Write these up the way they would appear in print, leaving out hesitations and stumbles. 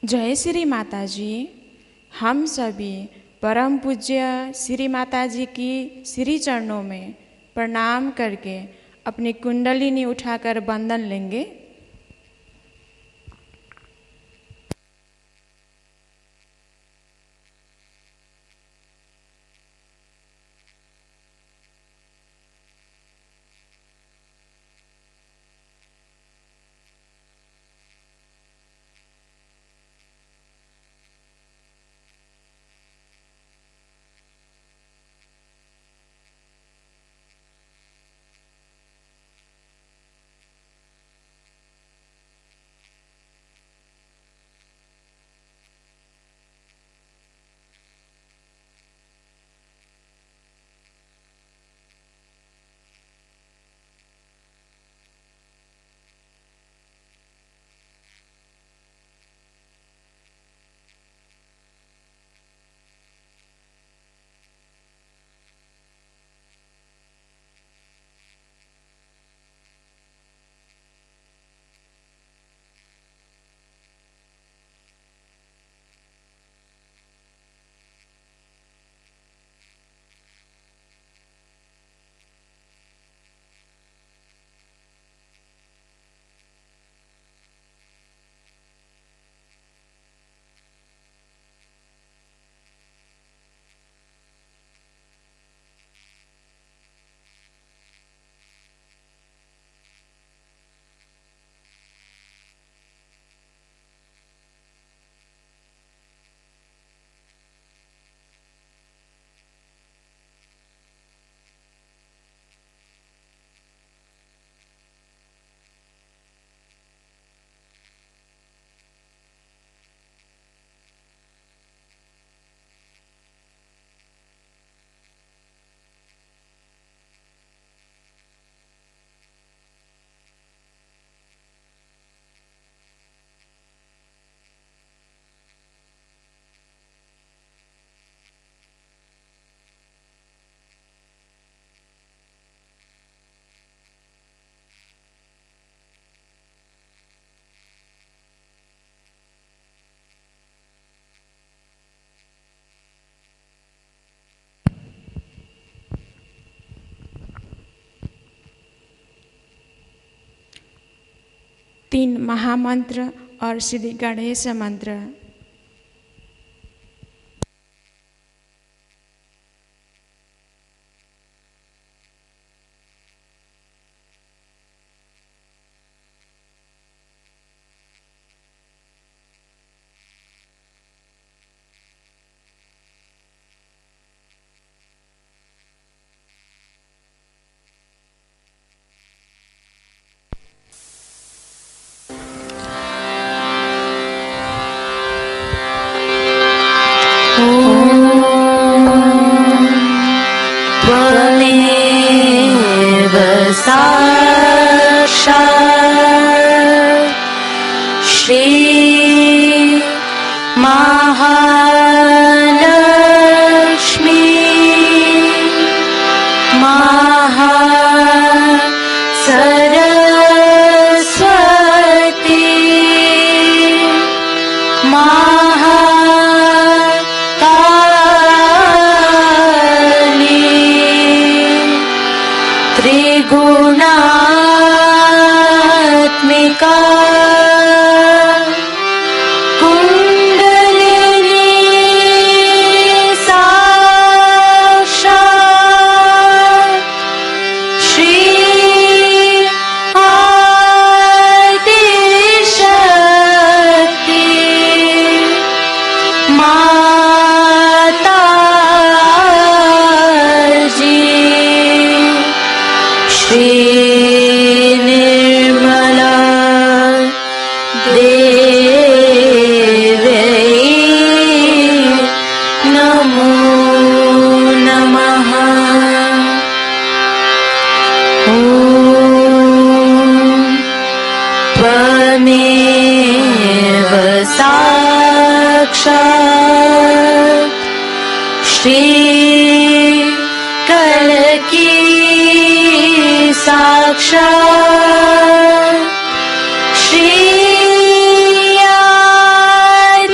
जय श्री माता जी। हम सभी परम पूज्य श्री माता जी की श्री चरणों में प्रणाम करके अपनी कुंडलिनी उठाकर बंधन लेंगे। तीन महामंत्र और श्री गणेश मंत्र। श्री महालक्ष्मी महासरस्वती महाकाली त्रिगुणात्मिका श्री कल की साक्षात श्री आदिशक्ति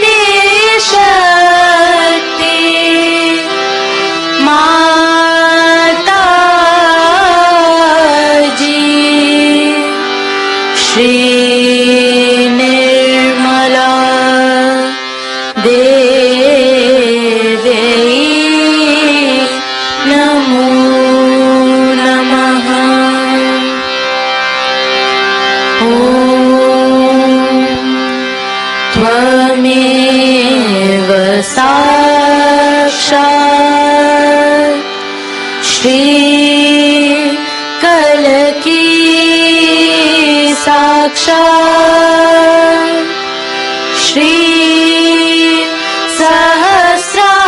साक्षात् श्री साक्षात्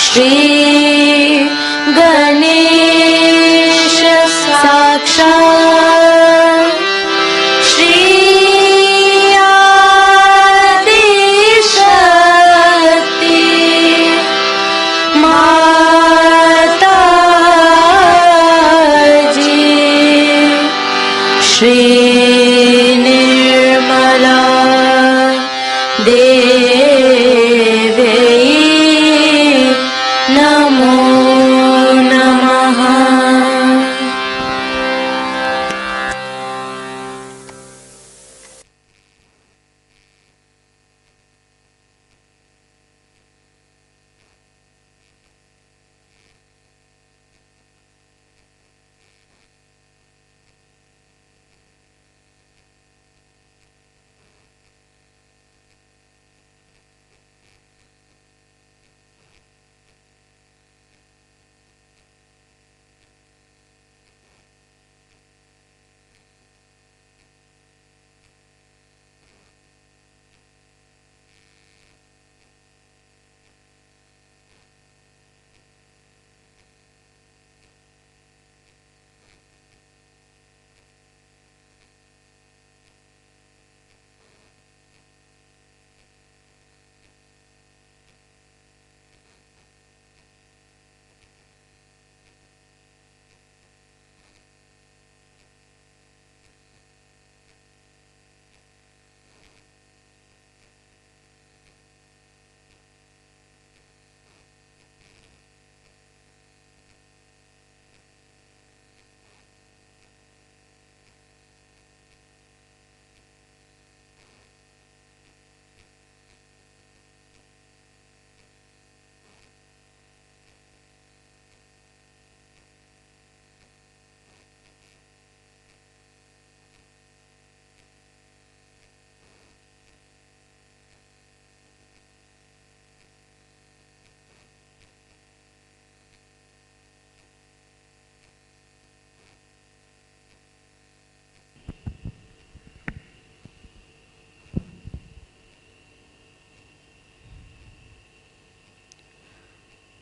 श्री गणेश साक्षात् श्री आदिशक्ति माता जी श्री निर्मला देवी नमो नमः।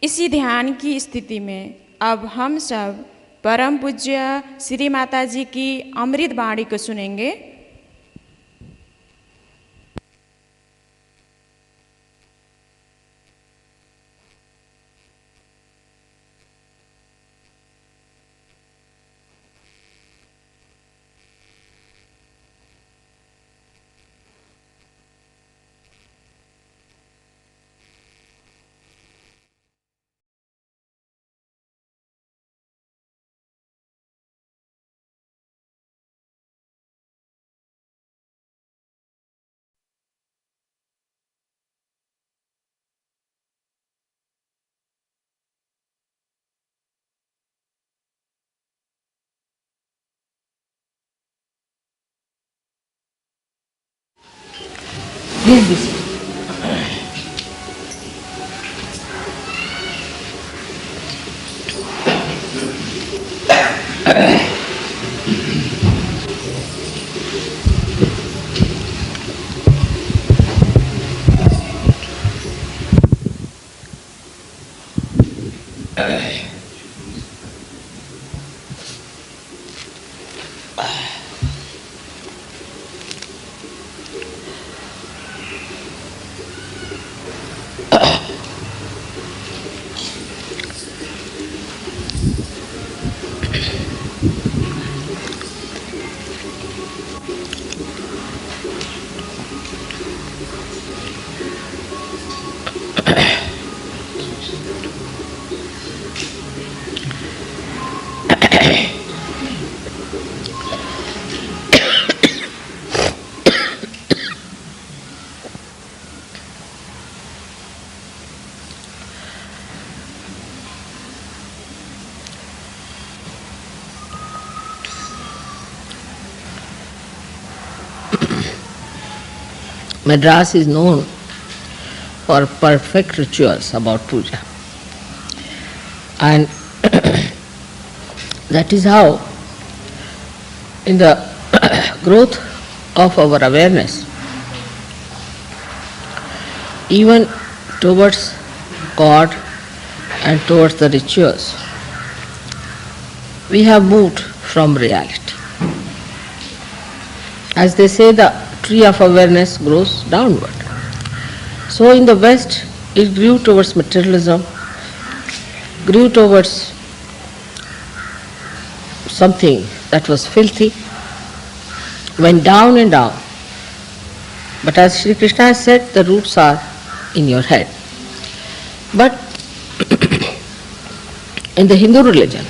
इसी ध्यान की स्थिति में अब हम सब परम पूज्य श्री माता जी की अमृत वाणी को सुनेंगे। Madras is known for perfect rituals about puja. And that is how, in the growth of our awareness, even towards God and towards the rituals, we have moved from reality. As they say, the tree of awareness grows downward. So in the West, it grew towards materialism, grew towards something that was filthy, went down and down. But as Shri Krishna has said, the roots are in your head. But in the Hindu religion,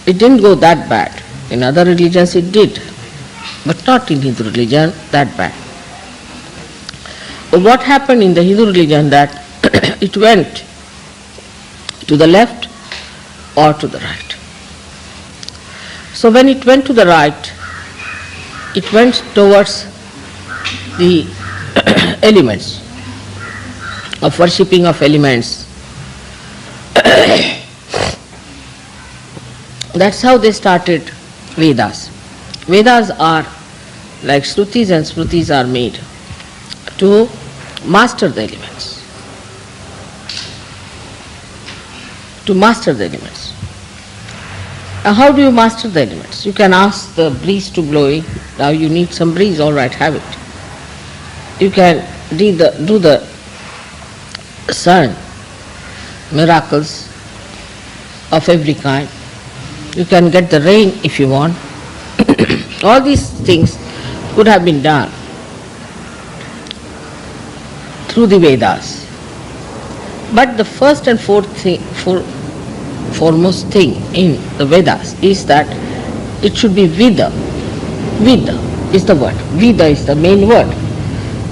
it didn't go that bad. In other religions it did, but not in Hindu religion that bad. But what happened in the Hindu religion, that it went to the left or to the right. So when it went to the right, it went towards the elements, of worshipping of elements. That's how they started Vedas. Vedas are like Shrutis, and Smritis are made to master the elements. To master the elements. How do you master the elements? You can ask the breeze to blow in. Now you need some breeze, all right, have it. You can do the sun, miracles of every kind. You can get the rain if you want. All these things could have been done through the Vedas. But the first and foremost thing in the Vedas is that it should be Vida. Vida is the word. Vida is the main word.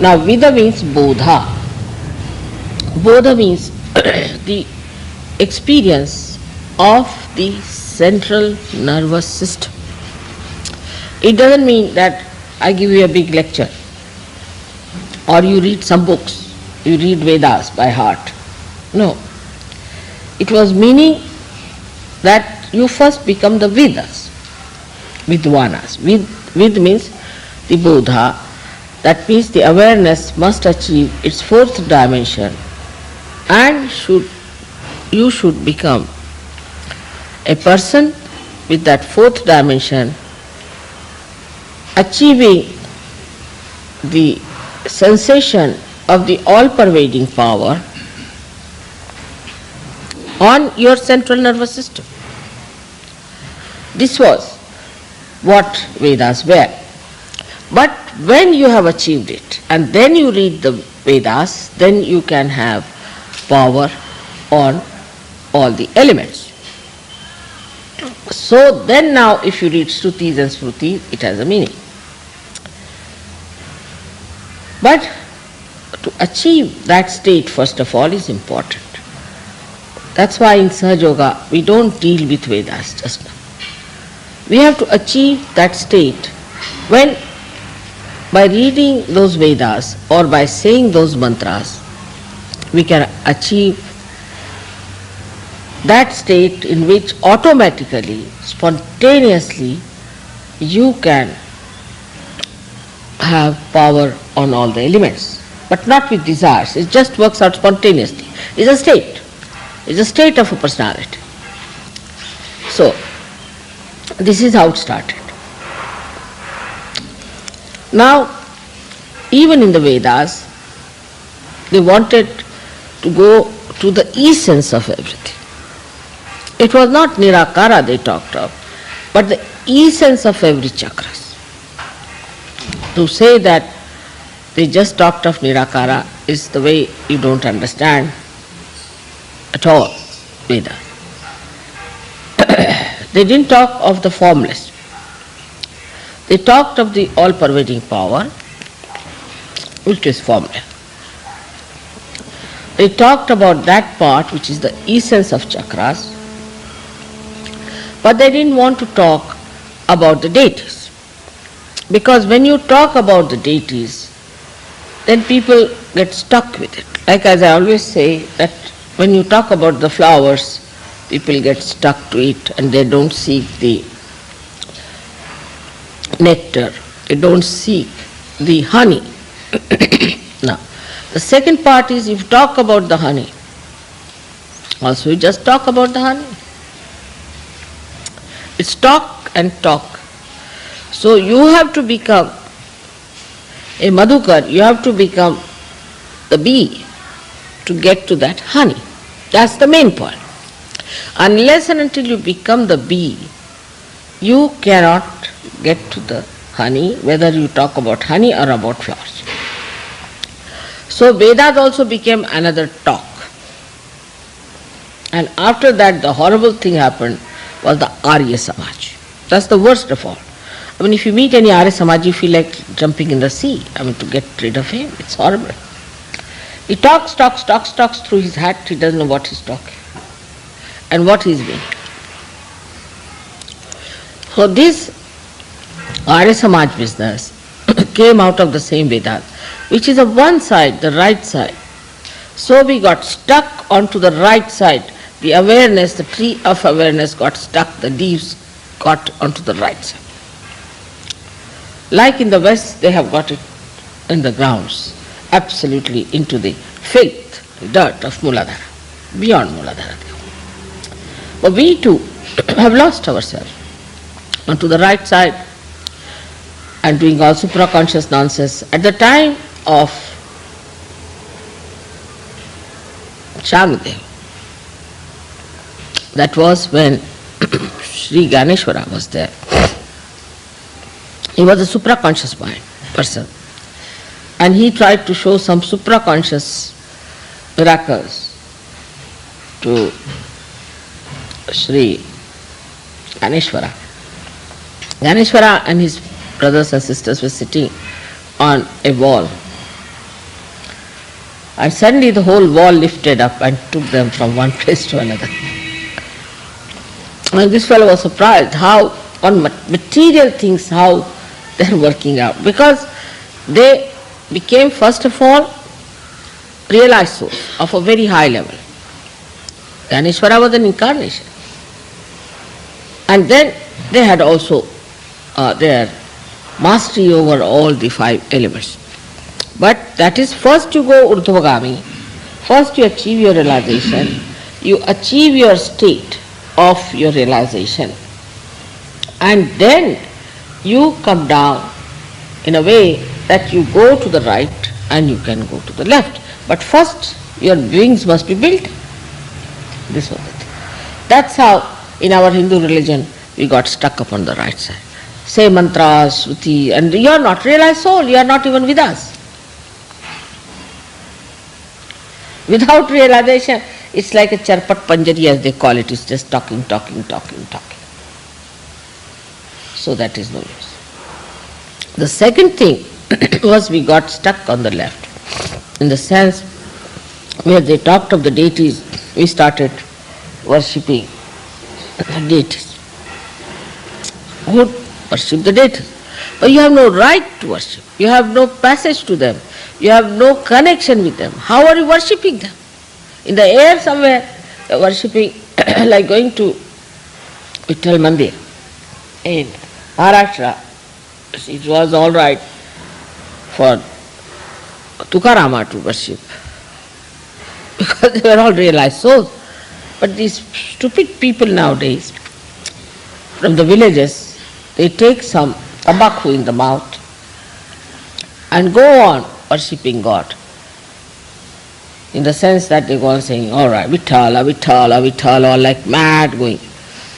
Now Vida means Bodha. Bodha means the experience of the central nervous system. It doesn't mean that I give you a big lecture or you read some books, you read Vedas by heart. No. It was meaning that you first become the Vedas, Vidvanas. Vid means the Bodha. That means the awareness must achieve its fourth dimension, and you should become a person with that fourth dimension, achieving the sensation of the all-pervading power on your central nervous system. This was what Vedas were. But when you have achieved it and then you read the Vedas, then you can have power on all the elements. So then now if you read Shrutis and Smritis, it has a meaning. But to achieve that state, first of all, is important. That's why in Sahaja Yoga we don't deal with Vedas just now. We have to achieve that state when, by reading those Vedas or by saying those mantras, we can achieve that state in which automatically, spontaneously, you can have power on all the elements, but not with desires. It just works out spontaneously. It's a state. It's a state of a personality. So, this is how it started. Now, even in the Vedas, they wanted to go to the essence of everything. It was not Nirakara they talked of, but the essence of every chakras. To say that they just talked of Nirakara is the way you don't understand at all Veda. They didn't talk of the formless. They talked of the all-pervading power, which is formless. They talked about that part which is the essence of chakras, but they didn't want to talk about the deities. Because when you talk about the deities, then people get stuck with it. Like as I always say, that when you talk about the flowers, people get stuck to it and they don't seek the nectar, they don't seek the honey. Now, the second part is if you talk about the honey, also you just talk about the honey. It's talk and talk. So you have to become a madhukar, you have to become the bee to get to that honey. That's the main point. Unless and until you become the bee, you cannot get to the honey, whether you talk about honey or about flowers. So Vedas also became another talk. And after that, the horrible thing happened was the Arya Samaj. That's the worst of all. I mean, if you meet any Arya Samaj, you feel like jumping in the sea. I mean, to get rid of him, it's horrible. He talks through his hat, he doesn't know what he's talking and what he's doing. So this Arya Samaj business came out of the same Vedas, which is of one side, the right side. So we got stuck onto the right side. The awareness, the tree of awareness got stuck, the leaves got onto the right side. Like in the West, they have got it in the grounds, absolutely into the filth, the dirt of Muladhara, beyond Muladhara. But we too have lost ourselves onto the right side and doing all supraconscious nonsense. At the time of Shagdev, that was when Shri Ganeshwara was there. He was a supraconscious mind person, and he tried to show some supraconscious miracles to Shri Ganeshwara. Ganeshwara and his brothers and sisters were sitting on a wall, and suddenly the whole wall lifted up and took them from one place to another. And this fellow was surprised how on material things how they're working out, because they became first of all realized souls of a very high level. Ganeshwara was an incarnation, and then they had also their mastery over all the 5 elements. But that is, first you go urdhvagami, first you achieve your realization, you achieve your state of your realization, and then you come down in a way that you go to the right and you can go to the left. But first your wings must be built. This was the thing. That's how in our Hindu religion we got stuck up on the right side. Say mantras, shruti, and you are not realized soul, you are not even with us. Without realization, it's like a charpat panjari as they call it, it's just talking. So that is no use. The second thing was we got stuck on the left, in the sense where they talked of the deities, we started worshipping the deities. Good, worship the deities. But you have no right to worship, you have no passage to them, you have no connection with them. How are you worshipping them? In the air somewhere, you are worshipping like going to Vitthal Mandir in Maharashtra. It was all right for Tukarama to worship because they were all realized souls. But these stupid people nowadays from the villages, they take some tobacco in the mouth and go on worshipping God, in the sense that they go on saying, all right, Vithala, Vithala, Vithala, like mad going,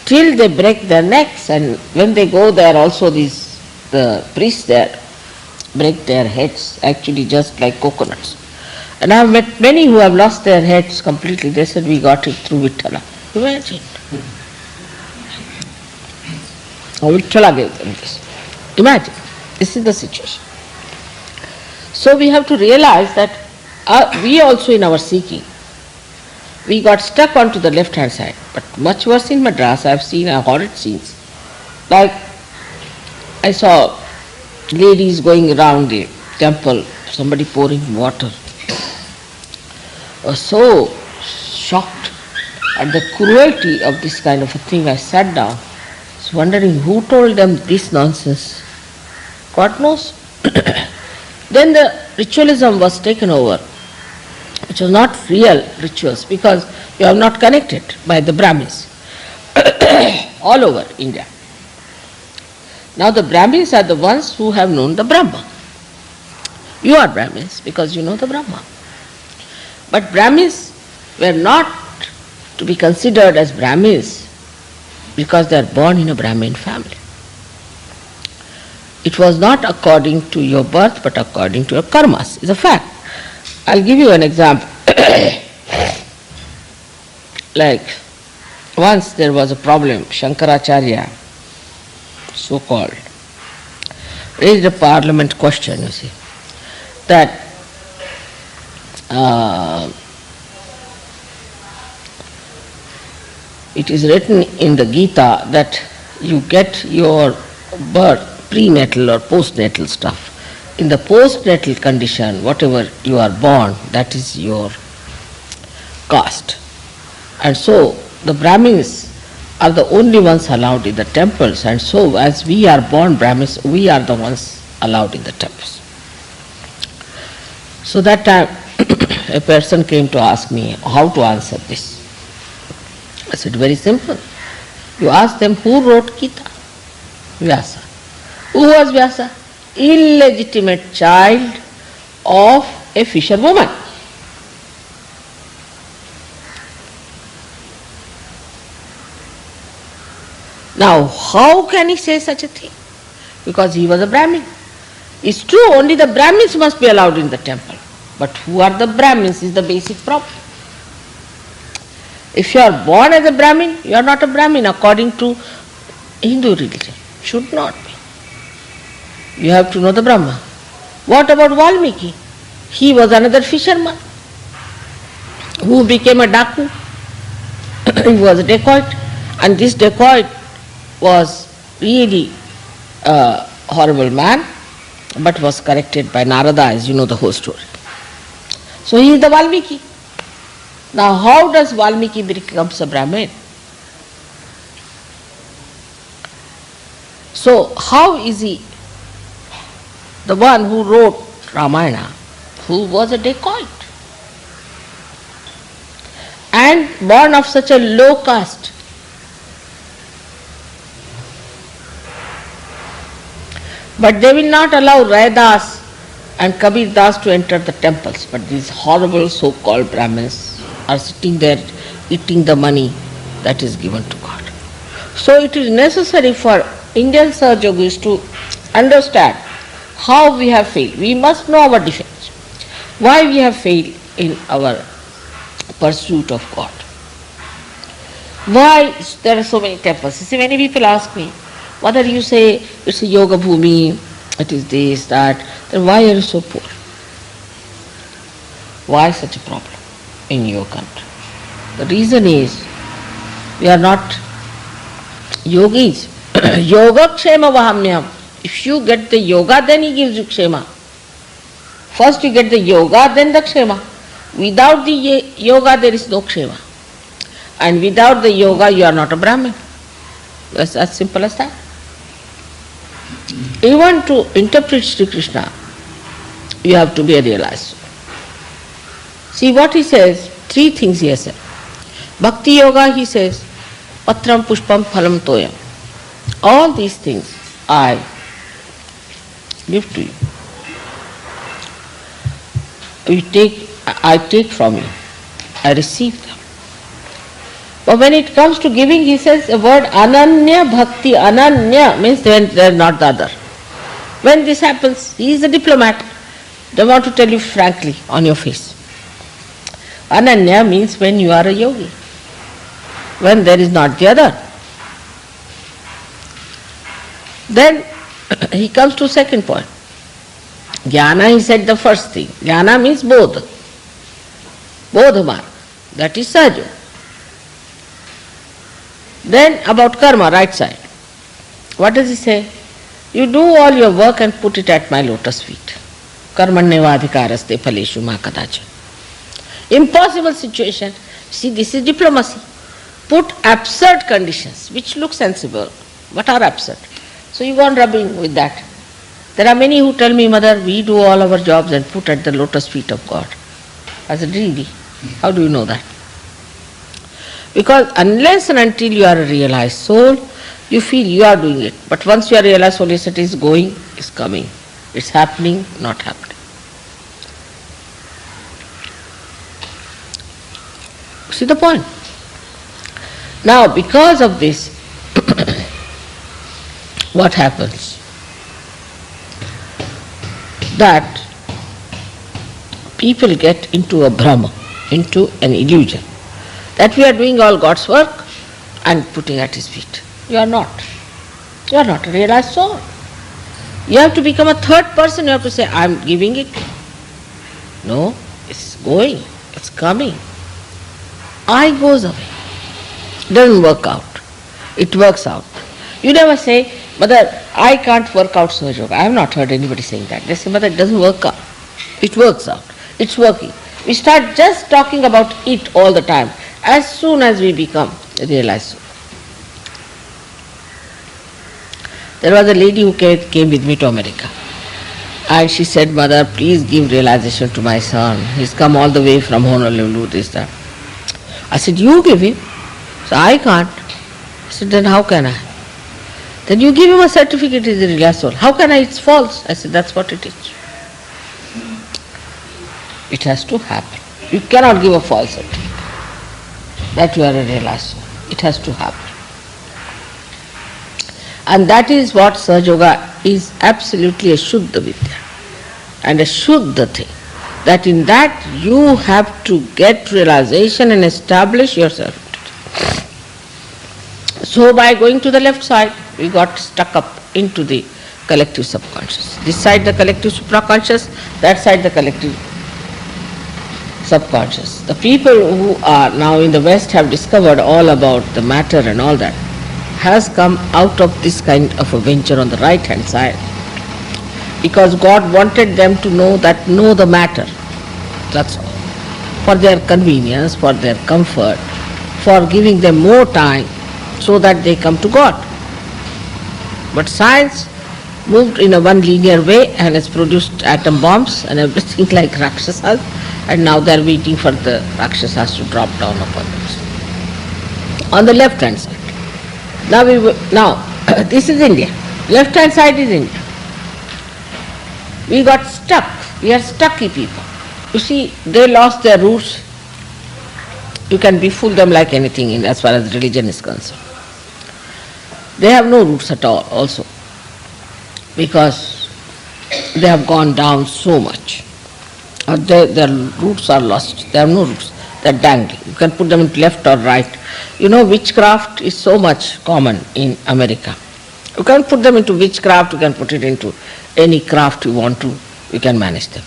till they break their necks. And when they go there also, the priests there break their heads, actually just like coconuts. And I have met many who have lost their heads completely. They said, we got it through Vithala. Imagine. Vithala gave them this. Imagine. This is the situation. So we have to realize that we also in our seeking, we got stuck onto the left hand side. But much worse in Madras, I have seen horrid scenes. Like I saw ladies going around the temple, somebody pouring water. I was so shocked at the cruelty of this kind of a thing. I sat down, was wondering who told them this nonsense. God knows. Then the ritualism was taken over, which was not real rituals because you are not connected by the Brahmins all over India. Now the Brahmins are the ones who have known the Brahma. You are Brahmins because you know the Brahma. But Brahmins were not to be considered as Brahmins because they are born in a Brahmin family. It was not according to your birth but according to your karmas. It's a fact. I'll give you an example. Like once there was a problem, Shankaracharya, so-called, raised a parliament question, you see, that it is written in the Gita that you get your birth, prenatal or postnatal stuff. In the postnatal condition, whatever you are born, that is your caste. And so the Brahmins are the only ones allowed in the temples, and so as we are born Brahmins, we are the ones allowed in the temples. So that time a person came to ask me how to answer this. I said, very simple. You ask them who wrote Gita? Vyasa. Who was Vyasa? Illegitimate child of a fisherwoman. Now, how can he say such a thing? Because he was a Brahmin. It's true, only the Brahmins must be allowed in the temple. But who are the Brahmins is the basic problem. If you are born as a Brahmin, you are not a Brahmin according to Hindu religion. Should not be. You have to know the Brahma. What about Valmiki? He was another fisherman who became a daku. He was a dacoit, and this dacoit was really a horrible man, but was corrected by Narada, as you know the whole story. So he is the Valmiki. Now how does Valmiki become a Brahmin? So how is he the one who wrote Ramayana, who was a dacoit and born of such a low caste? But they will not allow Rai Das and Kabir Das to enter the temples. But these horrible so-called Brahmins are sitting there eating the money that is given to God. So it is necessary for Indian Sahajogis to understand how we have failed. We must know our defects. Why we have failed in our pursuit of God. Why there are so many temples. You see, many people ask me, whether you say it's a yoga bhumi, it is this, that, then why are you so poor? Why such a problem in your country? The reason is we are not yogis. Yoga kshema vahamyam. If you get the yoga, then he gives you kshema. First you get the yoga, then the kshema. Without the yoga, there is no kshema. And without the yoga, you are not a Brahmin. That's as simple as that. Even to interpret Sri Krishna, you have to be realized. See what he says, three things he has said. Bhakti Yoga, he says, Patram Pushpam Phalam Toyam. All these things I give to you. I take from you. I receive them. But when it comes to giving, he says the word Ananya Bhakti. Ananya means they are not the other. When this happens, he is a diplomat. They want to tell you frankly on your face. Ananya means when you are a yogi. When there is not the other. Then he comes to second point. Jnana, he said the first thing. Jnana means bodha. Bodha marg. That is sahaja. Then about karma, right side. What does he say? You do all your work and put it at my lotus feet. Karmanyevadhikaraste phaleshu ma kadacha. Impossible situation. See, this is diplomacy. Put absurd conditions which look sensible but are absurd. So you go on rubbing with that. There are many who tell me, Mother, we do all our jobs and put at the lotus feet of God. I said, really? How do you know that? Because unless and until you are a realized soul, you feel you are doing it. But once you are realized soul, yes, it is going, it's coming. It's happening, not happening. See the point? Now, because of this, what happens? That people get into a Brahma, into an illusion, that we are doing all God's work and putting at His feet. You are not. You are not a realized soul. You have to become a third person. You have to say, I am giving it. No, it's going, it's coming. I goes away. Doesn't work out. It works out. You never say, Mother, I can't work out Sahaja Yoga. I have not heard anybody saying that. They say, Mother, it doesn't work out. It works out. It's working. We start just talking about it all the time as soon as we become realized soul. There was a lady who came with me to America. And she said, Mother, please give realization to my son. He's come all the way from Honolulu, this, that. I said, you give him. So I can't. I said, then how can I? Then you give him a certificate, he's a realized soul. How can I? It's false. I said, that's what it is. It has to happen. You cannot give a false certificate that you are a realized soul. It has to happen. And that is what Sahaja Yoga is, absolutely a Shuddha Vidya and a Shuddha thing. That in that you have to get realization and establish yourself. So by going to the left side, we got stuck up into the collective subconscious. This side the collective supraconscious, that side the collective subconscious. The people who are now in the West have discovered all about the matter and all that, has come out of this kind of a venture on the right hand side. Because God wanted them to know the matter. That's all. For their convenience, for their comfort, for giving them more time so that they come to God. But science moved in a one linear way and has produced atom bombs and everything like Rakshasas, and now they are waiting for the Rakshasas to drop down upon them. On the left hand side. Now this is India. Left hand side is India. We got stuck. We are stucky people. You see, they lost their roots. You can befool them like anything as far as religion is concerned. They have no roots at all also, because they have gone down so much. Their roots are lost. They have no roots. They are dangling. You can put them into left or right. You know, witchcraft is so much common in America. You can put them into witchcraft, you can put it into any craft you want to, you can manage them.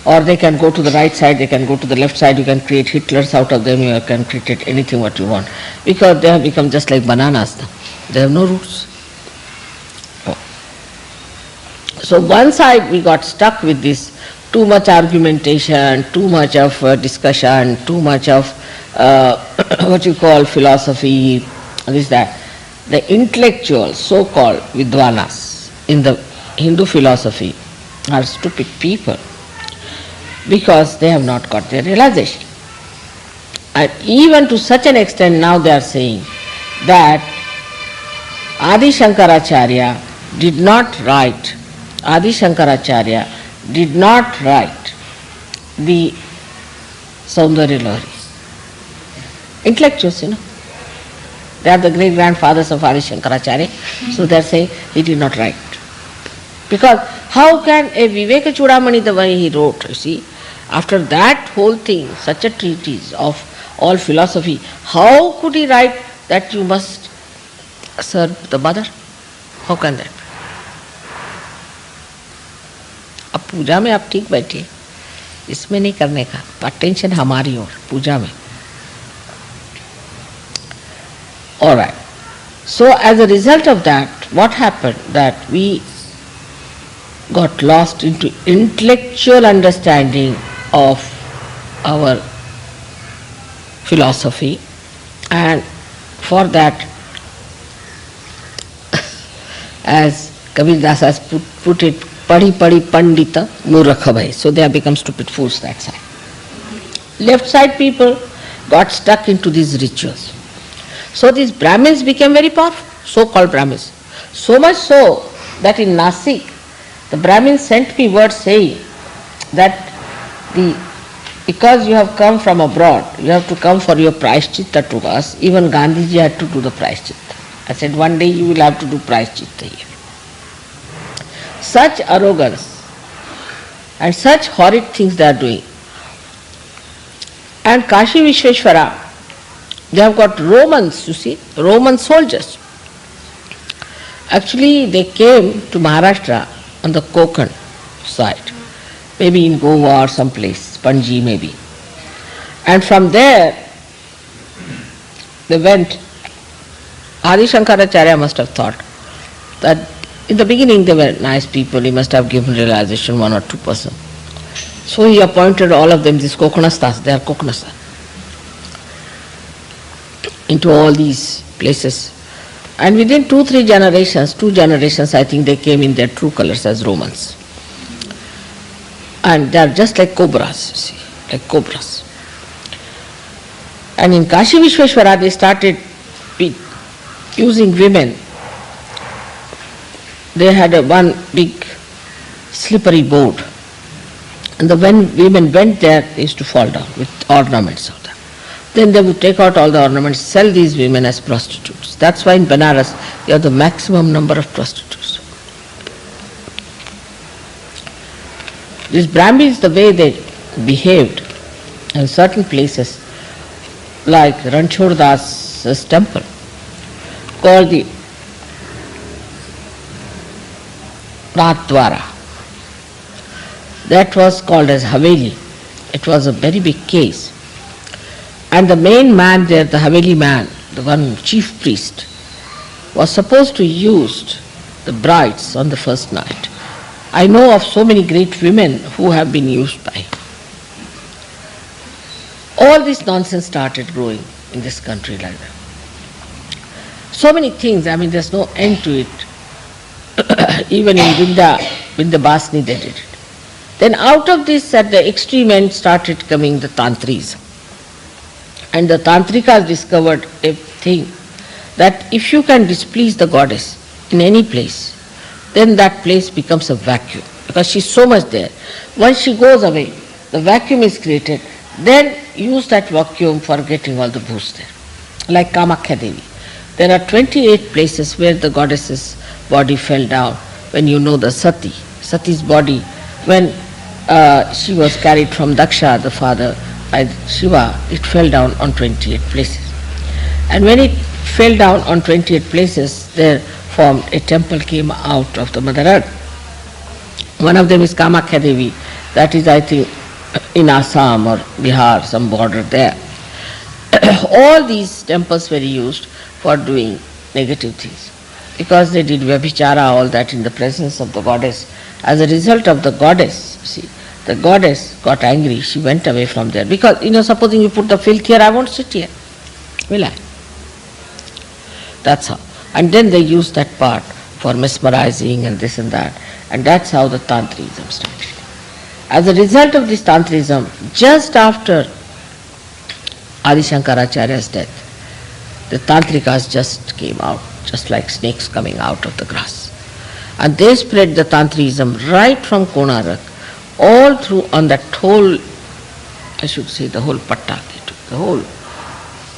Or they can go to the right side, they can go to the left side, you can create Hitlers out of them, you can create anything what you want. Because they have become just like bananas now. They have no roots. So one side we got stuck with this, too much argumentation, too much of discussion, too much of what you call philosophy, this, that. The intellectual, so-called Vidvanas in the Hindu philosophy are stupid people because they have not got their realization. And even to such an extent now they are saying that Adi Shankaracharya did not write the Saundarya Lahari. Intellectuals, you know. They are the great-grandfathers of Adi Shankaracharya, so they are saying he did not write. Because how can a Viveka Chudamani, the way he wrote, you see, after that whole thing, such a treatise of all philosophy, how could he write that you must serve the mother? How can that be? अब पूजा में आप ठीक बैठिए, इसमें नहीं करने का, attention हमारी ओर पूजा में. All right. So as a result of that, what happened? That we got lost into intellectual understanding of our philosophy, and for that, as Kabir Das has put it, padi padi pandita murkha bhai. So they have become stupid fools that side. Left side people got stuck into these rituals. So these Brahmins became very powerful, so-called Brahmins. So much so that in Nasik, the Brahmins sent me word saying that because you have come from abroad, you have to come for your prashchitta to us. Even Gandhiji had to do the prashchitta. I said, one day you will have to do prashchitta here. Such arrogance and such horrid things they are doing. And Kashi Vishveshwara, they have got Romans, you see, Roman soldiers. Actually, they came to Maharashtra on the Konkan side, maybe in Goa or some place, Panji maybe. And from there, they went. Adi Shankaracharya must have thought that in the beginning they were nice people, he must have given realization 1 or 2%. So he appointed all of them, these Kokanastas, they are Kokanastas, into all these places. And within 2-3 generations, 2 generations, I think they came in their true colors as Romans. And they are just like cobras, you see, like cobras. And in Kashi Vishveshwara, they started using women. They had one big slippery board. And when women went there, they used to fall down with ornaments of them. Then they would take out all the ornaments, sell these women as prostitutes. That's why in Benares, you have the maximum number of prostitutes. These Brahmins, the way they behaved in certain places, like Ranchhod Das's temple, called the Natdwara. That was called as Haveli. It was a very big case. And the main man there, the Haveli man, the one chief priest, was supposed to use the brides on the first night. I know of so many great women who have been used by him. All this nonsense started growing in this country like that. So many things, I mean there's no end to it. Even in Vindhyabhasini they did it. Then out of this, at the extreme end, started coming the Tantris. And the Tantrikas discovered a thing, that if you can displease the goddess in any place, then that place becomes a vacuum, because she's so much there. Once she goes away, the vacuum is created, then use that vacuum for getting all the boosts there. Like Kamakhya Devi. There are 28 places where the goddess's body fell down. When you know the Sati's body, when she was carried from Daksha, the father, by Shiva, it fell down on 28 places. And when it fell down on 28 places, there formed a temple came out of the Mother Earth. One of them is Kamakhya Devi, that is I think in Assam or Bihar, some border there. All these temples were used for doing negative things, because they did vyabhichara, all that in the presence of the goddess. As a result of the goddess, see, the goddess got angry, she went away from there. Because, supposing you put the filth here, I won't sit here, will I? That's how. And then they used that part for mesmerizing and this and that. And that's how the Tantrism started. As a result of this Tantrism, just after Adi Shankaracharya's death, the Tantrikas just came out, just like snakes coming out of the grass. And they spread the Tantrism right from Konarak, all through on that whole, I should say the whole Patta, the whole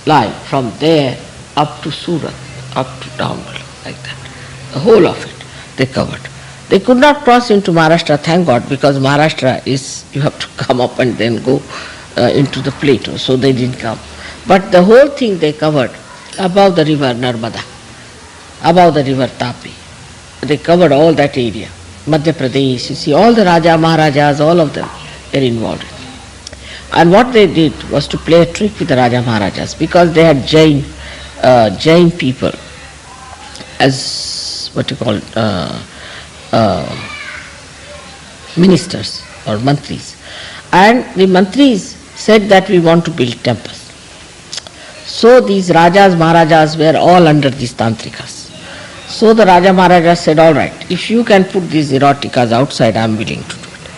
line, from there up to Surat, up to downward, like that. The whole of it they covered. They could not cross into Maharashtra, thank God, because Maharashtra is, you have to come up and then go into the plateau, so they didn't come. But the whole thing they covered above the river Narmada, above the river Tapi. They covered all that area. Madhya Pradesh, you see, all the Raja, Maharajas, all of them were involved. And what they did was to play a trick with the Raja Maharajas, because they had Jain people as what you call ministers or mantris. And the mantris said that we want to build temples. So these Rajas, Maharajas were all under these Tantrikas. So the Raja Maharaja said, all right, if you can put these eroticas outside, I am willing to do it.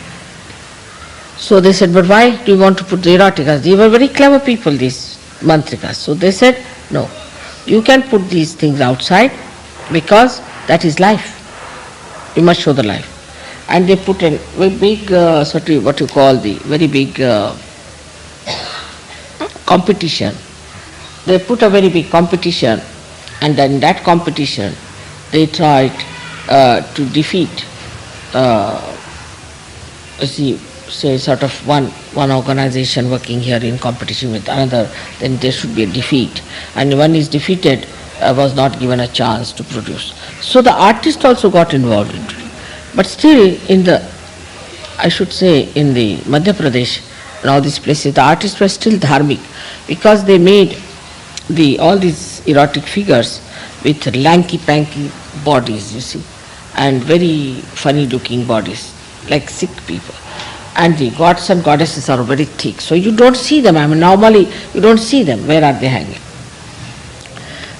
So they said, but why do you want to put the eroticas? They were very clever people, these mantrikas. So they said, no, you can put these things outside because that is life. You must show the life. And they put a very big, what you call the very big competition. They put a very big competition, and then in that competition they tried to defeat, say sort of one organization working here in competition with another, then there should be a defeat. And one is defeated, was not given a chance to produce. So the artist also got involved into it. But still in the, I should say in the Madhya Pradesh and all these places, the artists were still dharmic because they made all these erotic figures with lanky-panky bodies, you see, and very funny-looking bodies, like sick people. And the gods and goddesses are very thick, so you don't see them. I mean, normally you don't see them. Where are they hanging?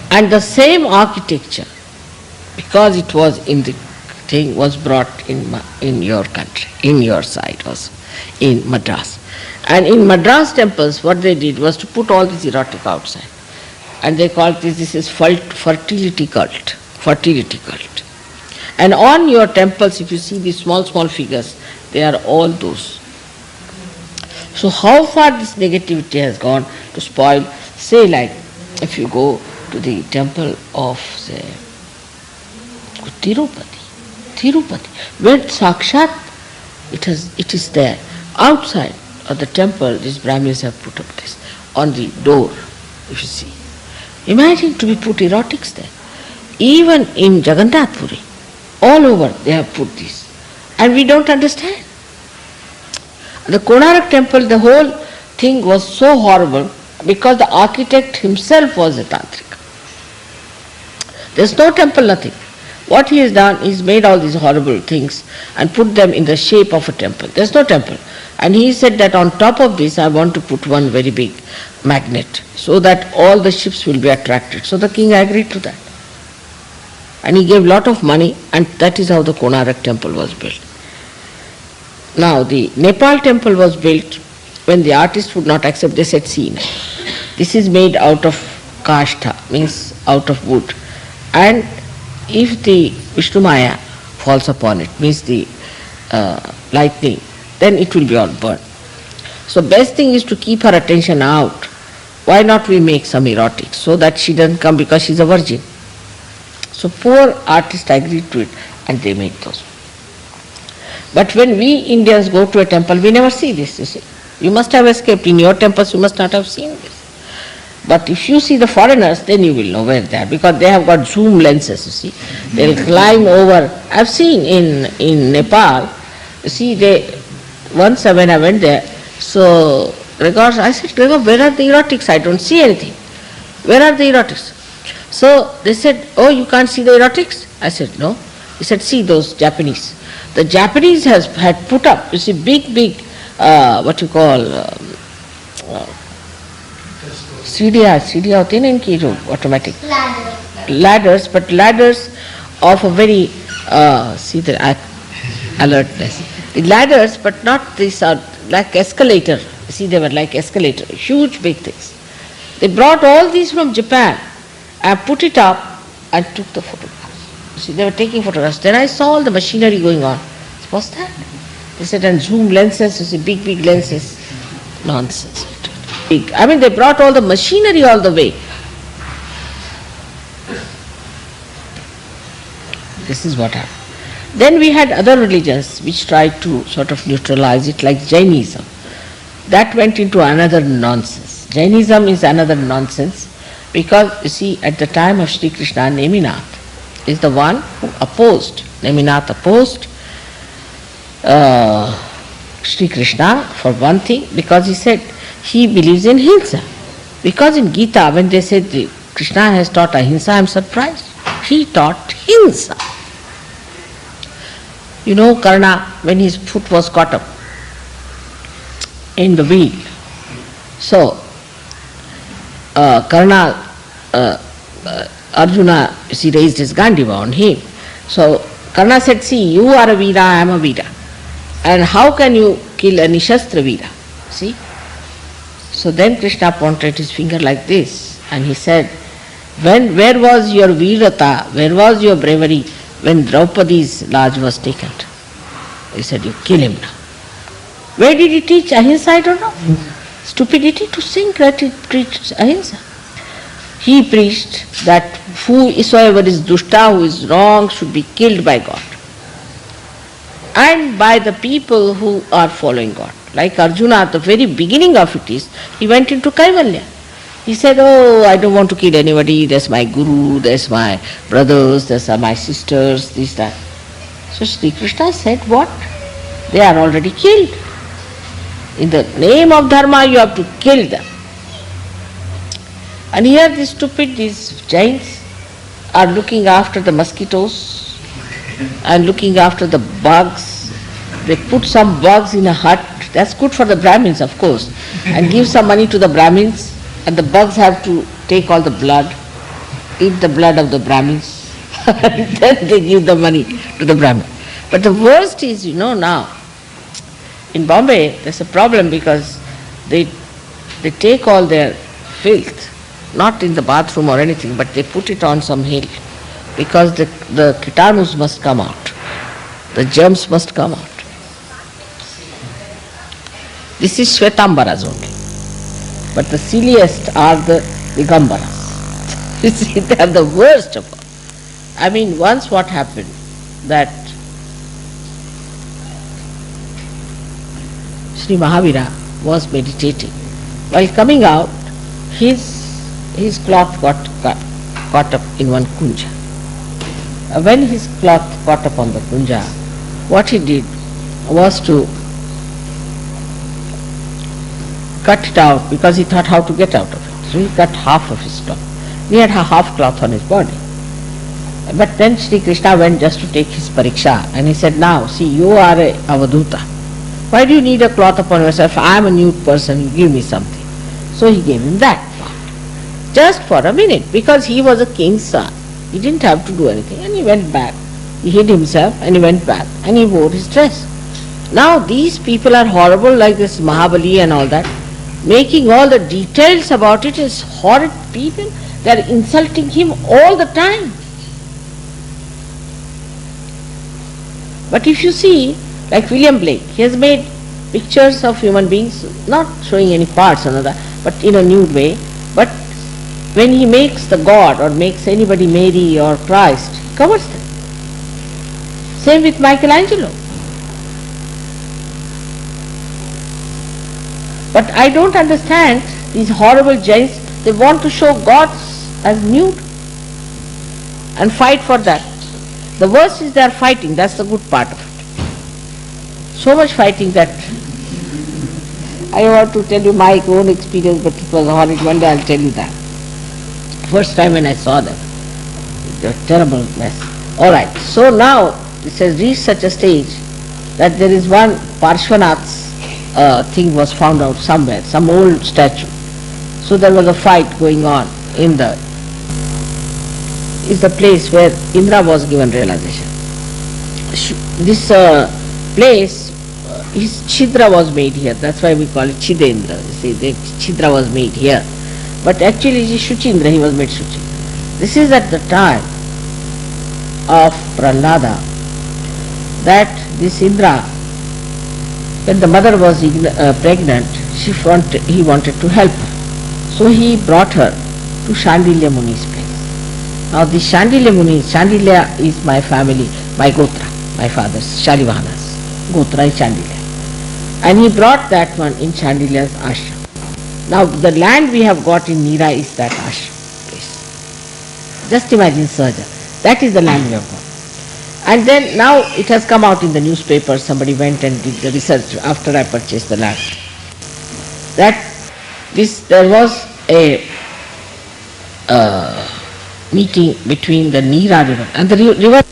And the same architecture, because it was in the thing, was brought in your country, in your side also, in Madras. And in Madras temples, what they did was to put all this erotic outside. And they called this is fertility cult. And on your temples, if you see these small figures, they are all those. So how far this negativity has gone to spoil, say like, if you go to the temple of, say, Tirupati, where Sakshat, it is there. Outside of the temple, these Brahmins have put up this, on the door, if you see. Imagine to be put erotics there. Even in Jagannath Puri, all over they have put this. And we don't understand. The Konark temple, the whole thing was so horrible because the architect himself was a tantrika. There's no temple, nothing. What he has done is made all these horrible things and put them in the shape of a temple. There's no temple. And he said that on top of this I want to put one very big magnet so that all the ships will be attracted. So the king agreed to that. And he gave lot of money, and that is how the Konark temple was built. Now the Nepal temple was built when the artist would not accept. They said, see, this is made out of kashtha, means out of wood. And if the Vishnu Maya falls upon it, means the lightning, then it will be all burned. So best thing is to keep her attention out. Why not we make some erotics so that she doesn't come because she's a virgin. So poor artist agreed to it and they made those. But when we Indians go to a temple, we never see this, you see. You must have escaped. In your temples you must not have seen this. But if you see the foreigners, then you will know where they are, because they have got zoom lenses, you see. They'll climb over. I've seen in Nepal, you see, once when I went there, so I said, where are the erotics? I don't see anything. Where are the erotics? So they said, oh, you can't see the erotics? I said, no. He said, see those Japanese. The Japanese had put up, you see, big, what you call, सीढ़ियाँ होती है ना इनकी जो automatic ladders, but ladders of a very see the alertness. The ladders, but not these are like escalator. See, they were like escalator, huge big things. They brought all these from Japan and put it up and took the photographs. See, they were taking photographs. Then I saw all the machinery going on. What's that? They said, and zoom lenses, you see, big lenses. Nonsense. Big. I mean, they brought all the machinery all the way. This is what happened. Then we had other religions which tried to sort of neutralize it, like Jainism. That went into another nonsense. Jainism is another nonsense because, you see, at the time of Shri Krishna, Neminath is the one who opposed. Neminath opposed Shri Krishna for one thing, because he said he believes in Hinsa. Because in Gita, when they said Krishna has taught Ahimsa, I am surprised. He taught Hinsa. You know, Karna, when his foot was caught up in the wheel, so Arjuna, raised his Gandiva on him. So Karna said, see, you are a Veera, I am a Veera. And how can you kill a Nishastra Veera? See? So then Krishna pointed his finger like this and he said, where was your Veerata, where was your bravery when Draupadi's Raj was taken? He said, you kill him now. Where did he teach Ahimsa? I don't know. Stupidity to think that he preached Ahimsa. He preached that whosoever is dushta, who is wrong, should be killed by God. And by the people who are following God. Like Arjuna, at the very beginning of it is, he went into Kaivalya. He said, oh, I don't want to kill anybody, there's my guru, there's my brothers, there's my sisters, this, that. So Sri Krishna said, what? They are already killed. In the name of dharma, you have to kill them. And here these giants are looking after the mosquitoes and looking after the bugs. They put some bugs in a hut, that's good for the Brahmins of course, and give some money to the Brahmins, and the bugs have to take all the blood, eat the blood of the Brahmins, and then they give the money to the Brahmin. But the worst is, now, in Bombay there's a problem because they take all their filth, not in the bathroom or anything, but they put it on some hill because the kitanus must come out, the germs must come out. This is Shvetambaras only, but the silliest are the Digambaras. You see, they are the worst of all. I mean, once what happened, that Sri Mahavira was meditating. While coming out, his cloth got caught up in one kunja. When his cloth caught up on the kunja, what he did was to cut it out because he thought how to get out of it. So he cut half of his cloth. He had a half cloth on his body. But then Shri Krishna went just to take his pariksha and he said, now see, you are a avaduta. Why do you need a cloth upon yourself? I am a nude person, you give me something. So he gave him that cloth. Just for a minute, because he was a king's son. He didn't have to do anything, and he went back. He hid himself and he went back and he wore his dress. Now these people are horrible, like this Mahabali and all that, making all the details about it. Is horrid people. They are insulting him all the time. But if you see, like William Blake, he has made pictures of human beings, not showing any parts or another, but in a nude way. But when he makes the God or makes anybody Mary or Christ, he covers them. Same with Michelangelo. But I don't understand these horrible giants. They want to show gods as nude and fight for that. The worst is they are fighting, that's the good part of it. So much fighting that I want to tell you my own experience, but it was horrid. One day I'll tell you that. First time when I saw them, it was a terrible mess. Alright, so now it has reached such a stage that there is one Parshvanath's thing was found out somewhere, some old statue. So there was a fight going on in the place where Indra was given realization. This place, his Chidra was made here, that's why we call it Chidendra. You see, the Chidra was made here. But actually it is Shuchindra, he was made Shuchindra. This is at the time of Prahlada, that this Indra, when the mother was pregnant, he wanted to help her. So he brought her to Shandilya Muni's place. Now this Shandilya Muni, Shandilya is my family, my Gotra, my father's, Shalivana's. Gotra is Shandilya. And he brought that one in Shandilya's ashram. Now the land we have got in Nira is that ashram place. Just imagine Sahaja. That is the land we have got. And then now it has come out in the newspaper, somebody went and did the research after I purchased the land. That there was a meeting between the Nira river and the river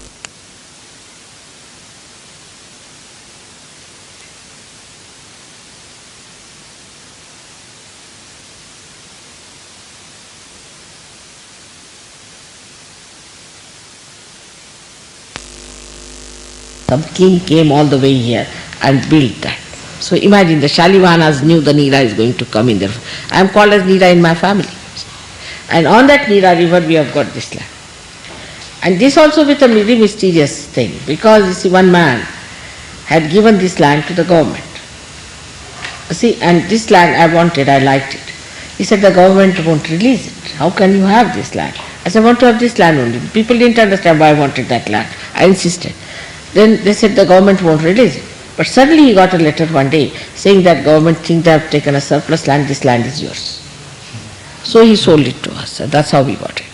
Some king came all the way here and built that. So imagine the Shalivanas knew the Nira is going to come in there. I am called as Nira in my family. And on that Nira river we have got this land. And this also with a very mysterious thing, because you see, one man had given this land to the government. See, and this land I wanted, I liked it. He said the government won't release it. How can you have this land? I said, I want to have this land only. People didn't understand why I wanted that land. I insisted. Then they said the government won't release it. But suddenly he got a letter one day saying that government thinks they have taken a surplus land, this land is yours. So he sold it to us, and that's how we got it.